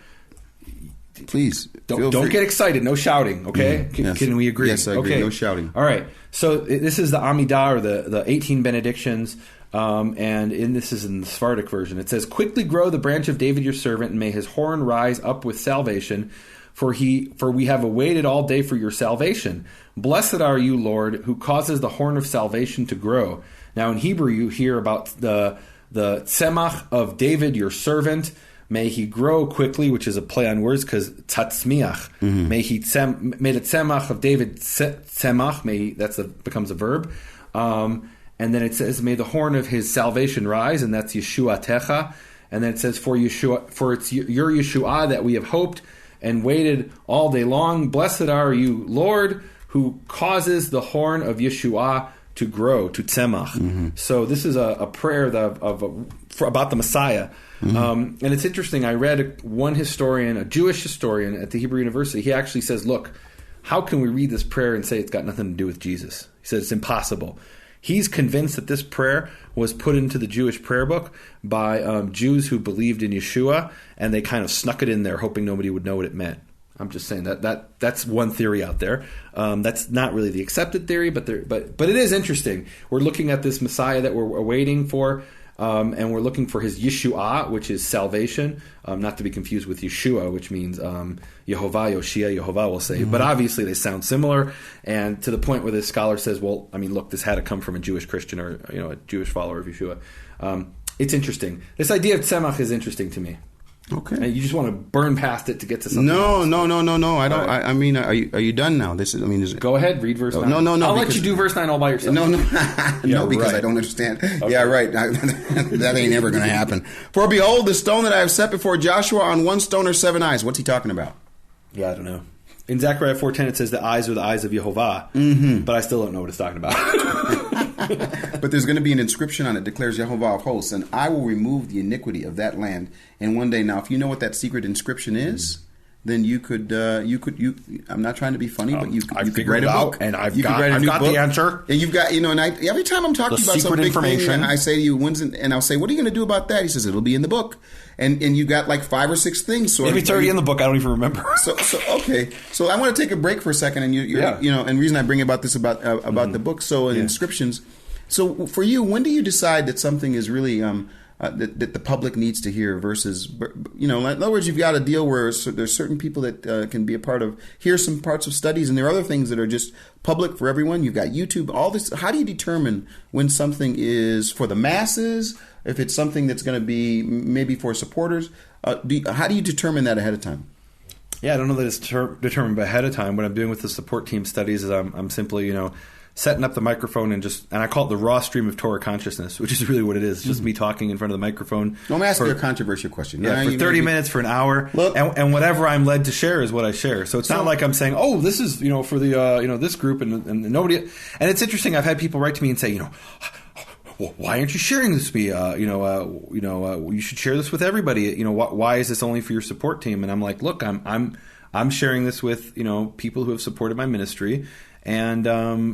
Please don't get excited. No shouting. Okay? Yes. Can we agree? Yes, I agree. Okay. No shouting. All right. So this is the Amidah, or the 18 benedictions. This is in the Sephardic version. It says, "Quickly grow the branch of David your servant, and may his horn rise up with salvation. For we have awaited all day for your salvation. Blessed are you, Lord, who causes the horn of salvation to grow." Now in Hebrew you hear about the Tzemach of David your servant. May he grow quickly, which is a play on words, because Tatzmiach. May the Tzemach of David Tzemach, becomes a verb. And then it says, "May the horn of his salvation rise," and that's Yeshuatecha. And then it says, for it's your Yeshua that we have hoped and waited all day long. Blessed are you, Lord, who causes the horn of Yeshua to grow, to Tzemach. So this is a prayer about the Messiah. And it's interesting. I read one historian, a Jewish historian at the Hebrew University. He actually says, look, how can we read this prayer and say it's got nothing to do with Jesus? He said it's impossible. He's convinced that this prayer was put into the Jewish prayer book by Jews who believed in Yeshua, and they kind of snuck it in there, hoping nobody would know what it meant. I'm just saying that's one theory out there. That's not really the accepted theory, but it is interesting. We're looking at this Messiah that we're waiting for, and we're looking for his Yeshua, which is salvation, not to be confused with Yeshua, which means Yehovah, Yoshia, Yehovah will save. But obviously they sound similar, and to the point where this scholar says, well, I mean, look, this had to come from a Jewish Christian or a Jewish follower of Yeshua. It's interesting. This idea of Tzemach is interesting to me. Okay. You just want to burn past it to get to something No. else. No. I don't. Right. I mean, are you done now? Is it? Go ahead, read verse 9. No. I'll let you do verse 9 all by yourself. No, because right. I don't understand. Okay. Yeah, right. That ain't ever going to happen. For behold, the stone that I have set before Joshua, on one stone are 7 eyes. What's he talking about? Yeah, I don't know. In Zechariah 4:10, it says the eyes are the eyes of Yehovah, but I still don't know what it's talking about. But there's going to be an inscription on it, declares Yehovah of hosts, and I will remove the iniquity of that land. And one day, now, if you know what that secret inscription is, then you could. I'm not trying to be funny, but you could write a book, and I've got the answer. And you've got, and every time I'm talking about some big thing, I say to you, and I'll say, what are you going to do about that? He says, it'll be in the book. And you got like 5 or 6 things. Maybe it's already in the book. I don't even remember. So okay. So I want to take a break for a second, and and the reason I bring about this about the book, and inscriptions. So for you, when do you decide that something is really that the public needs to hear versus, in other words, you've got a deal where there's certain people that can be a part of, hear some parts of studies, and there are other things that are just public for everyone. You've got YouTube, all this. How do you determine when something is for the masses, if it's something that's going to be maybe for supporters? How do you determine that ahead of time? Yeah, I don't know that it's determined ahead of time. What I'm doing with the support team studies is I'm simply, setting up the microphone and I call it the raw stream of Torah consciousness, which is really what it is. It's just me talking in front of the microphone. I'm asking a controversial question. Yeah, for 30 minutes, for an hour. Look, and whatever I'm led to share is what I share. So it's not like I'm saying, oh, this is, for the, this group and nobody. And it's interesting. I've had people write to me and say, well, why aren't you sharing this with me? You should share this with everybody. Why is this only for your support team? And I'm like, look, I'm sharing this with, people who have supported my ministry. And,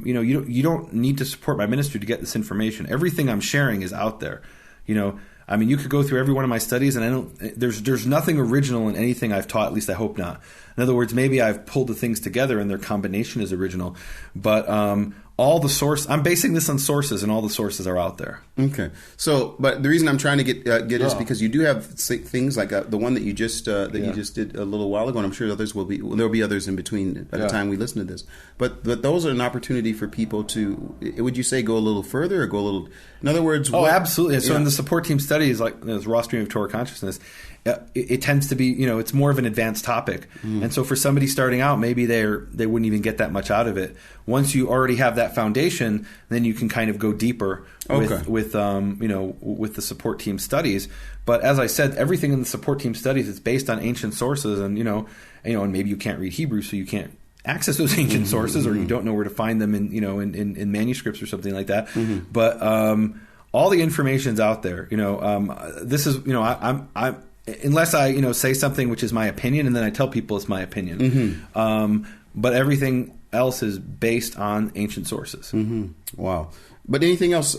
you don't need to support my ministry to get this information. Everything I'm sharing is out there. You could go through every one of my studies and there's nothing original in anything I've taught, at least I hope not. In other words, maybe I've pulled the things together and their combination is original. But all the source, I'm basing this on sources, and all the sources are out there. Okay. So, but the reason I'm trying to get is because you do have things like the one that you just you just did a little while ago, and I'm sure there'll be others in between by the time we listen to this. But those are an opportunity for people to, would you say, go a little further or go a little? In other words, absolutely. So in the support team studies, like this raw stream of Torah consciousness, it tends to be, it's more of an advanced topic. And so for somebody starting out, maybe they wouldn't even get that much out of it. Once you already have that foundation, then you can kind of go deeper with the support team studies. But as I said, everything in the support team studies is based on ancient sources, and and maybe you can't read Hebrew, so you can't access those ancient sources, or you don't know where to find them in manuscripts or something like that. But all the information's out there. This is I'm unless I say something which is my opinion, and then I tell people it's my opinion. But everything else is based on ancient sources. Wow. But anything else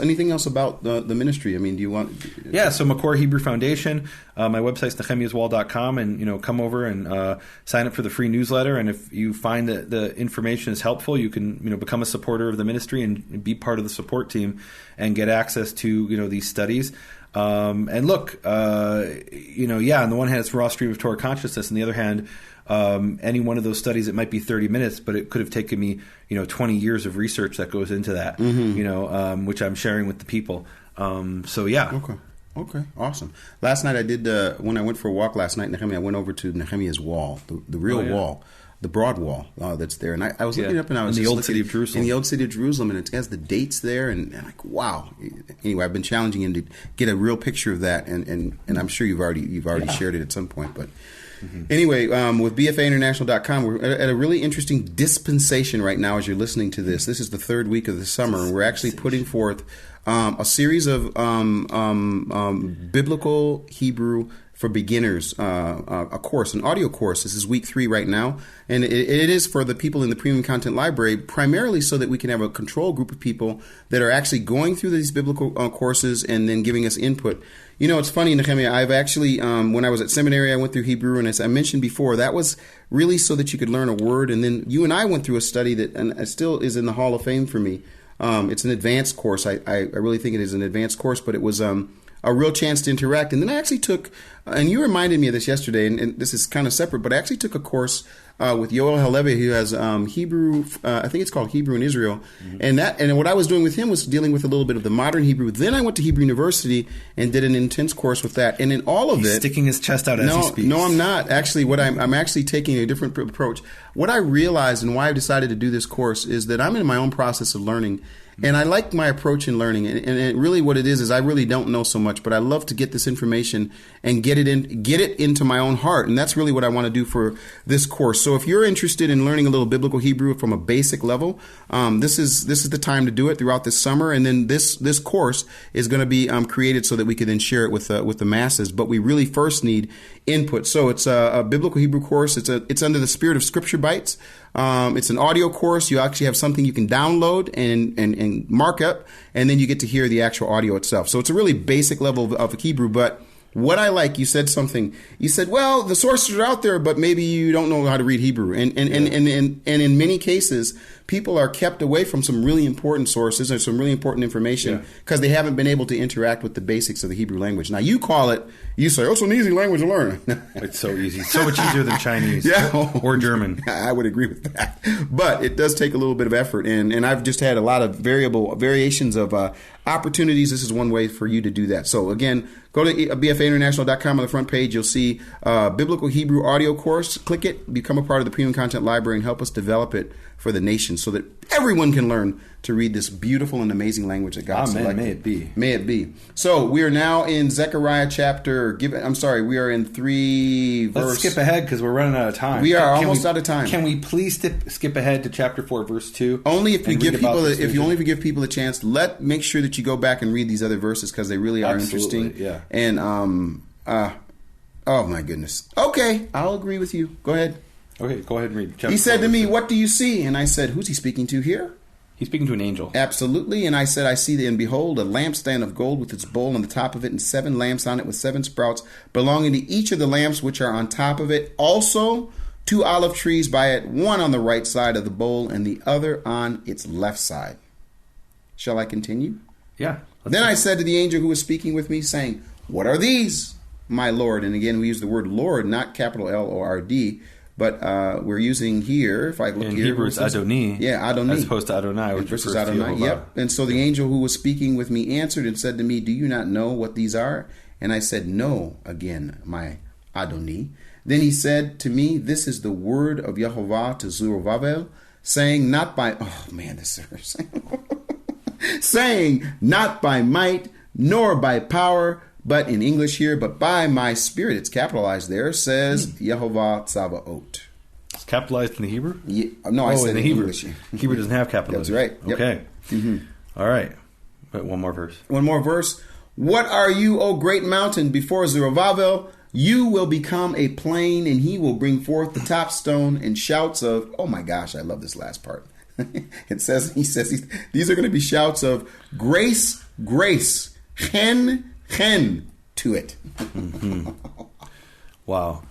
about the ministry? I mean, do you want? Yeah, so Makor Hebrew Foundation. My website's nehemiaswall.com, and come over and sign up for the free newsletter. And if you find that the information is helpful, you can become a supporter of the ministry and be part of the support team and get access to these studies. And look, on the one hand, it's raw stream of Torah consciousness. On the other hand, any one of those studies, it might be 30 minutes, but it could have taken me, 20 years of research that goes into that, which I'm sharing with the people. Okay. Awesome. Last night I did, when I went for a walk last night in Nehemia, I went over to Nehemia's wall, the real wall. The broad wall that's there. And I was looking up, and I was in the old city of Jerusalem. In the old city of Jerusalem, and it has the dates there, and like, wow. Anyway, I've been challenging him to get a real picture of that, and I'm sure you've already shared it at some point. But anyway, with BFAinternational.com, we're at a really interesting dispensation right now as you're listening to this. This is the third week of the summer, and we're actually putting forth a series of biblical Hebrew for beginners, a course, an audio course. This is week 3 right now, and it is for the people in the Premium Content Library, primarily so that we can have a control group of people that are actually going through these biblical courses and then giving us input. It's funny, Nehemia, I've actually, when I was at seminary, I went through Hebrew, and as I mentioned before, that was really so that you could learn a word, and then you and I went through a study that and it still is in the Hall of Fame for me. It's an advanced course. I really think it is an advanced course, but it was a real chance to interact. And then I actually took, and you reminded me of this yesterday, and this is kind of separate, but I actually took a course with Yoel Halevi, who has Hebrew. I think it's called Hebrew in Israel, and what I was doing with him was dealing with a little bit of the modern Hebrew. Then I went to Hebrew University and did an intense course with that, and in all of He's it, sticking his chest out as he speaks. No, I'm not. Actually, what I'm actually taking a different approach. What I realized and why I decided to do this course is that I'm in my own process of learning. And I like my approach in learning, and really what it is I really don't know so much, but I love to get this information and get it into my own heart, and that's really what I want to do for this course. So if you're interested in learning a little biblical Hebrew from a basic level, this is the time to do it throughout this summer, and then this course is going to be created so that we can then share it with the masses. But we really first need input. So it's a biblical Hebrew course. It's under the Spirit of Scripture Bites. It's an audio course. You actually have something you can download and mark up, and then you get to hear the actual audio itself. So it's a really basic level of Hebrew. But what I like, you said something. You said, well, the sources are out there, but maybe you don't know how to read Hebrew. And in many cases, people are kept away from some really important sources or some really important information because they haven't been able to interact with the basics of the Hebrew language. Now, you say, oh, it's an easy language to learn. It's so easy. So much easier than Chinese or German. I would agree with that. But it does take a little bit of effort. And I've just had a lot of variations of opportunities. This is one way for you to do that. So, again, go to bfainternational.com. On the front page, you'll see Biblical Hebrew audio course. Click it, become a part of the Premium Content Library, and help us develop it for the nation so that everyone can learn to read this beautiful and amazing language that God selected. May it be. May it be. So we are now in Zechariah we are in 3 verse. Let's skip ahead because we're running out of time. We are almost out of time. Can we please skip ahead to chapter 4, verse 2? Only if you give people a chance. Make sure that you go back and read these other verses because they really are interesting. Yeah. And oh my goodness. Okay, I'll agree with you. Go ahead. Okay, go ahead and read. He said to me, "What do you see?" And I said, "Who's he speaking to here?" He's speaking to an angel. Absolutely. And I said, "I see, and behold, a lampstand of gold with its bowl on the top of it, and 7 lamps on it with 7 sprouts belonging to each of the lamps which are on top of it. Also 2 olive trees by it, one on the right side of the bowl, and the other on its left side." Shall I continue? Yeah. Then I said to the angel who was speaking with me, saying, "What are these, my Lord?" And again, we use the word Lord, not capital Lord. But we're using here, if I look in here. Hebrew, it's Adoni. Yeah, Adoni. As opposed to Adonai, which versus Adonai. Yep. And so the angel who was speaking with me answered and said to me, "Do you not know what these are?" And I said, "No," again, my Adoni. Then he said to me, "This is the word of Yehovah to Zerubbabel, saying, not by might, nor by power, but in English here, but by my spirit," it's capitalized there, says Yehovah Tsabaoth. It's capitalized in the Hebrew? Yeah, no, I said in Hebrew. English. Hebrew doesn't have capitalization. That's right. Yep. Okay. Mm-hmm. All right. Wait, one more verse. One more verse. "What are you, O great mountain, before Zerubbabel? You will become a plain, and he will bring forth the top stone," and shouts of, oh my gosh, I love this last part. He says, these are going to be shouts of grace, grace, chen to it. Mm-hmm. Wow.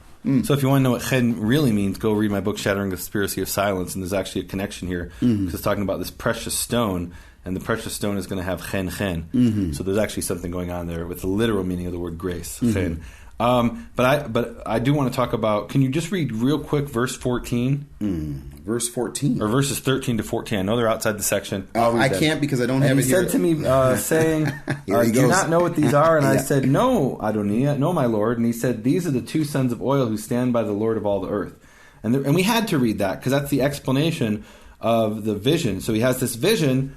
So if you want to know what chen really means, go read my book, Shattering the Conspiracy of Silence, and there's actually a connection here because it's talking about this precious stone, and the precious stone is going to have chen. Mm-hmm. So there's actually something going on there with the literal meaning of the word grace, chen. But I do want to talk about, can you just read real quick verse 14? Verse 14. Or verses 13 to 14. I know they're outside the section. I can't because I don't have it here. He said to me, saying, "Do you not know what these are?" And I said, "No, Adoniah, no, my Lord." And he said, "These are the 2 sons of oil who stand by the Lord of all the earth." And we had to read that because that's the explanation of the vision. So he has this vision,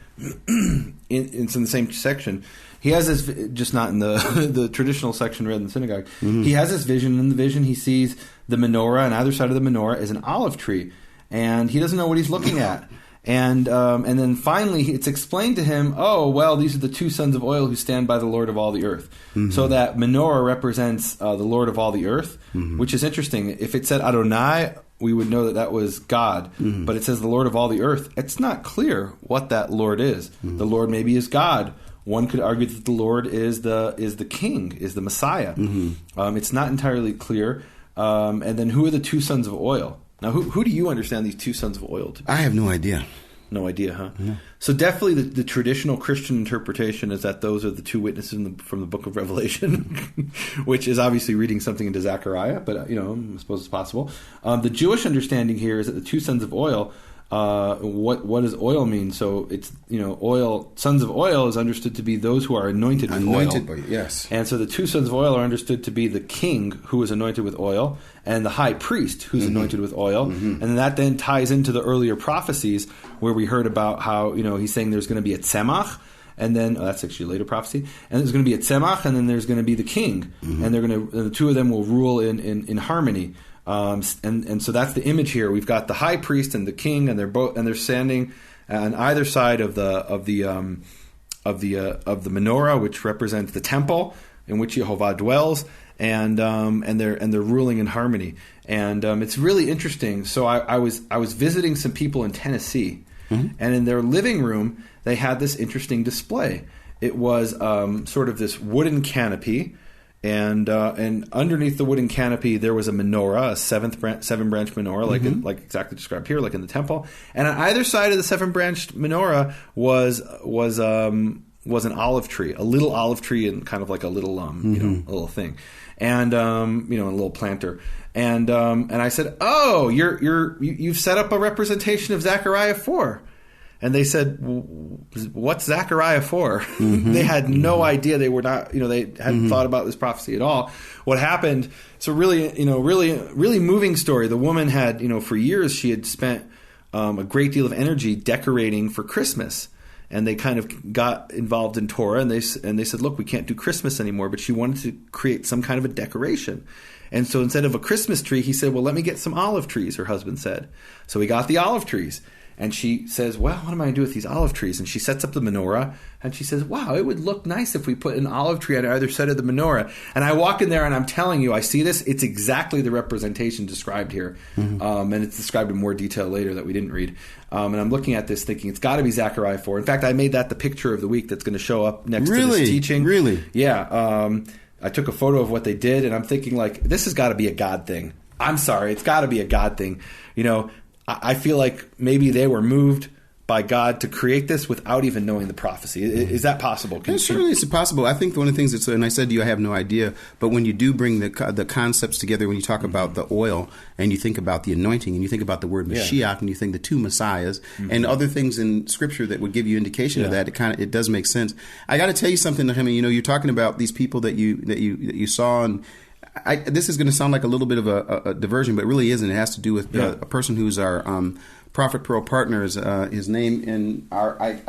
it's in the same section. He has this, just not in the traditional section read in the synagogue. Mm-hmm. He has this vision. In the vision, he sees the menorah, and either side of the menorah is an olive tree. And he doesn't know what he's looking at. And then finally, it's explained to him, oh, well, these are the 2 sons of oil who stand by the Lord of all the earth. Mm-hmm. So that menorah represents the Lord of all the earth, which is interesting. If it said Adonai, we would know that was God. Mm-hmm. But it says the Lord of all the earth. It's not clear what that Lord is. Mm-hmm. The Lord maybe is God. One could argue that the Lord is the King, is the Messiah. Mm-hmm. It's not entirely clear. And then who are the 2 sons of oil? Now, who do you understand these 2 sons of oil to be? I have no idea. No idea, huh? No. So definitely the traditional Christian interpretation is that those are the two witnesses from the book of Revelation, which is obviously reading something into Zechariah, but I suppose it's possible. The Jewish understanding here is that the two sons of oil, what does oil mean? So it's, oil, sons of oil is understood to be those who are anointed with oil. Yes. And so the two sons of oil are understood to be the king who is anointed with oil and the high priest who's anointed with oil. Mm-hmm. And that then ties into the earlier prophecies where we heard about how, he's saying there's going to be a tzemach, and then that's actually a later prophecy, and there's going to be a tzemach, and then there's going to be the king, and the two of them will rule in harmony. And so that's the image here. We've got the high priest and the king, and they're standing on either side of the menorah, which represents the temple in which Yehovah dwells, and they're ruling in harmony. And it's really interesting. So I was visiting some people in Tennessee, and in their living room they had this interesting display. It was sort of this wooden canopy. And underneath the wooden canopy, there was a menorah, a seven-branch menorah, like exactly described here, like in the temple. And on either side of the seven-branched menorah was an olive tree, a little olive tree, and kind of like a little a little thing, and a little planter. And I said, "Oh, you've set up a representation of Zechariah 4." And they said, "What's Zechariah 4?" They had no idea. They were not, they hadn't thought about this prophecy at all. What happened? It's a really moving story. The woman had, for years she had spent a great deal of energy decorating for Christmas, and they kind of got involved in Torah, and they said, "Look, we can't do Christmas anymore." But she wanted to create some kind of a decoration. And so instead of a Christmas tree, he said, "Well, let me get some olive trees," her husband said. So he got the olive trees. And she says, "Well, what am I going to do with these olive trees?" And she sets up the menorah, and she says, "Wow, it would look nice if we put an olive tree on either side of the menorah." And I walk in there, and I'm telling you, I see this. It's exactly the representation described here. And it's described in more detail later that we didn't read. And I'm looking at this thinking, it's got to be Zechariah 4. In fact, I made that the picture of the week that's going to show up next to this teaching. Really? Yeah. I took a photo of what they did, and I'm thinking, this has got to be a God thing. I'm sorry. It's got to be a God thing. I feel like maybe they were moved by God to create this without even knowing the prophecy. Is that possible? Certainly it's possible. I think one of the things that's, and I said to you, I have no idea, but when you do bring the concepts together, when you talk about the oil and you think about the anointing and you think about the word Mashiach and you think the two Messiahs and other things in Scripture that would give you indication of that, it does make sense. I got to tell you something, Nehemia. You're talking about these people that you saw, and this is going to sound like a little bit of a diversion, but it really isn't. It has to do with a person who's our Prophet Pearl partner. His name in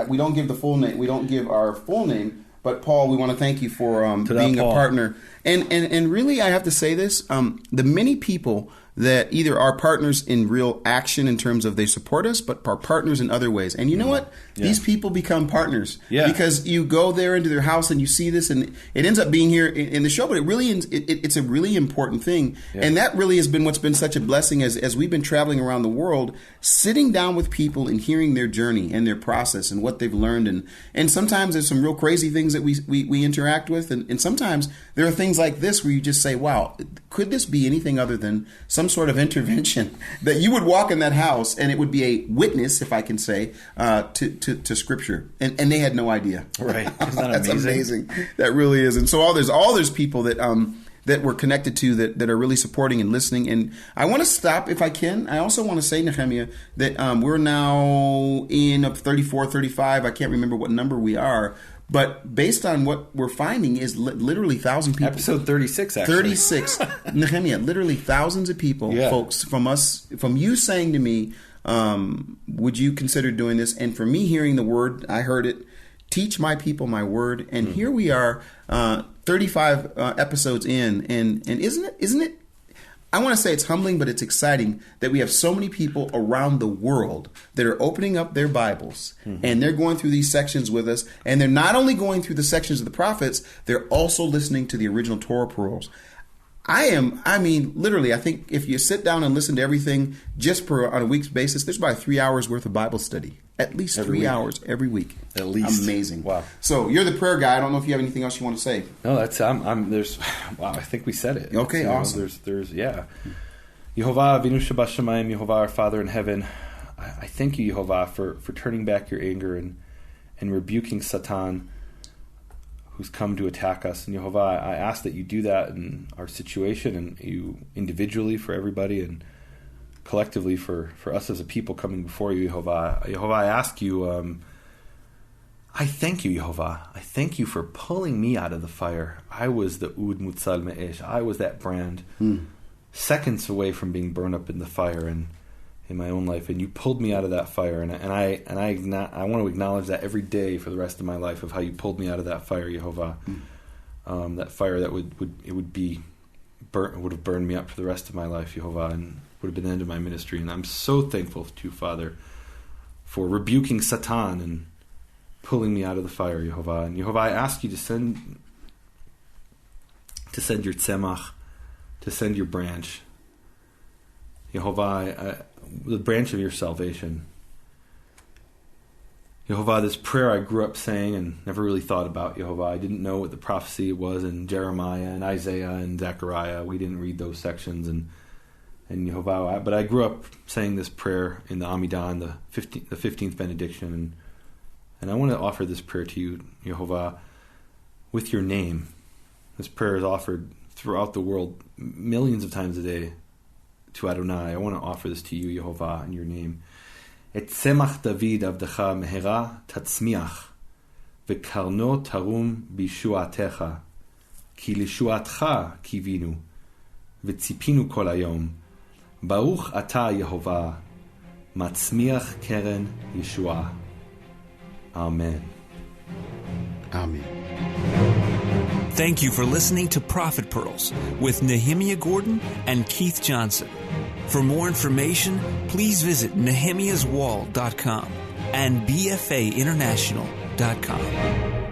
we don't give the full name. We don't give our full name. But Paul, we want to thank you for being a partner. And really, I have to say this: the many people that either are partners in real action in terms of they support us, but are partners in other ways. And you know what? Yeah. These people become partners because you go there into their house and you see this, and it ends up being here in the show. But it's a really important thing, and that really has been what's been such a blessing as we've been traveling around the world, sitting down with people and hearing their journey and their process and what they've learned. And sometimes there's some real crazy things that we interact with, and sometimes there are things like this where you just say, "Wow, could this be anything other than some sort of intervention that you would walk in that house and it would be a witness, if I can say, to Scripture," and they had no idea. Right? Isn't that That's amazing? That really is. And so there's people that we're connected to that are really supporting and listening. And I want to stop if I can. I also want to say, Nehemia, that we're now in 34, 35. I can't remember what number we are. But based on what we're finding is literally 1,000 people. Episode 36, actually. 36. Nehemia, literally thousands of people, folks, from you saying to me, would you consider doing this? And for me hearing the word, I heard it, teach my people my word. And here we are, 35 episodes in. And isn't it? I want to say it's humbling, but it's exciting that we have so many people around the world that are opening up their Bibles and they're going through these sections with us. And they're not only going through the sections of the prophets, they're also listening to the original Torah Pearls. Literally, I think if you sit down and listen to everything just on a week's basis, there's about 3 hours worth of Bible study. At least every 3 hours every week. At least. Amazing. Wow. So you're the prayer guy. I don't know if you have anything else you want to say. No, I think we said it. Okay, awesome. Yehovah Avinu Shebashamayim, Yehovah our Father in heaven, I thank you, Yehovah, for turning back your anger and rebuking Satan, who's come to attack us. And Yehovah, I ask that you do that in our situation, and you individually for everybody, and collectively for us as a people coming before you, Yehovah. Yehovah, I ask you, I thank you, Yehovah. I thank you for pulling me out of the fire. I was the Ud Mutzal Me'esh. I was that brand, seconds away from being burned up in the fire and in my own life, and you pulled me out of that fire, and I want to acknowledge that every day for the rest of my life, of how you pulled me out of that fire, Yehovah. That fire that would have burned me up for the rest of my life, Yehovah, and would have been the end of my ministry. And I'm so thankful to you, Father, for rebuking Satan and pulling me out of the fire, Yehovah. And Yehovah, I ask you to send your tzemach, to send your branch, Yehovah, the branch of your salvation. Yehovah, this prayer I grew up saying and never really thought about, Yehovah. I didn't know what the prophecy was in Jeremiah and Isaiah and Zechariah. We didn't read those sections. And Yehovah, but I grew up saying this prayer in the Amidah, in the 15th benediction. And I want to offer this prayer to you, Yehovah, with your name. This prayer is offered throughout the world millions of times a day to Adonai. I want to offer this to you, Yehovah, in your name. Et tzemach David avdecha mehera tatzmiach, vekarno tarum bishuatecha, ki lishuatcha kivinu, v'tzipinu kol hayom. Baruch ata Yehovah, matzmiach keren Yeshua. Amen. Amen. Thank you for listening to Prophet Pearls with Nehemia Gordon and Keith Johnson. For more information, please visit nehemiaswall.com and bfainternational.com.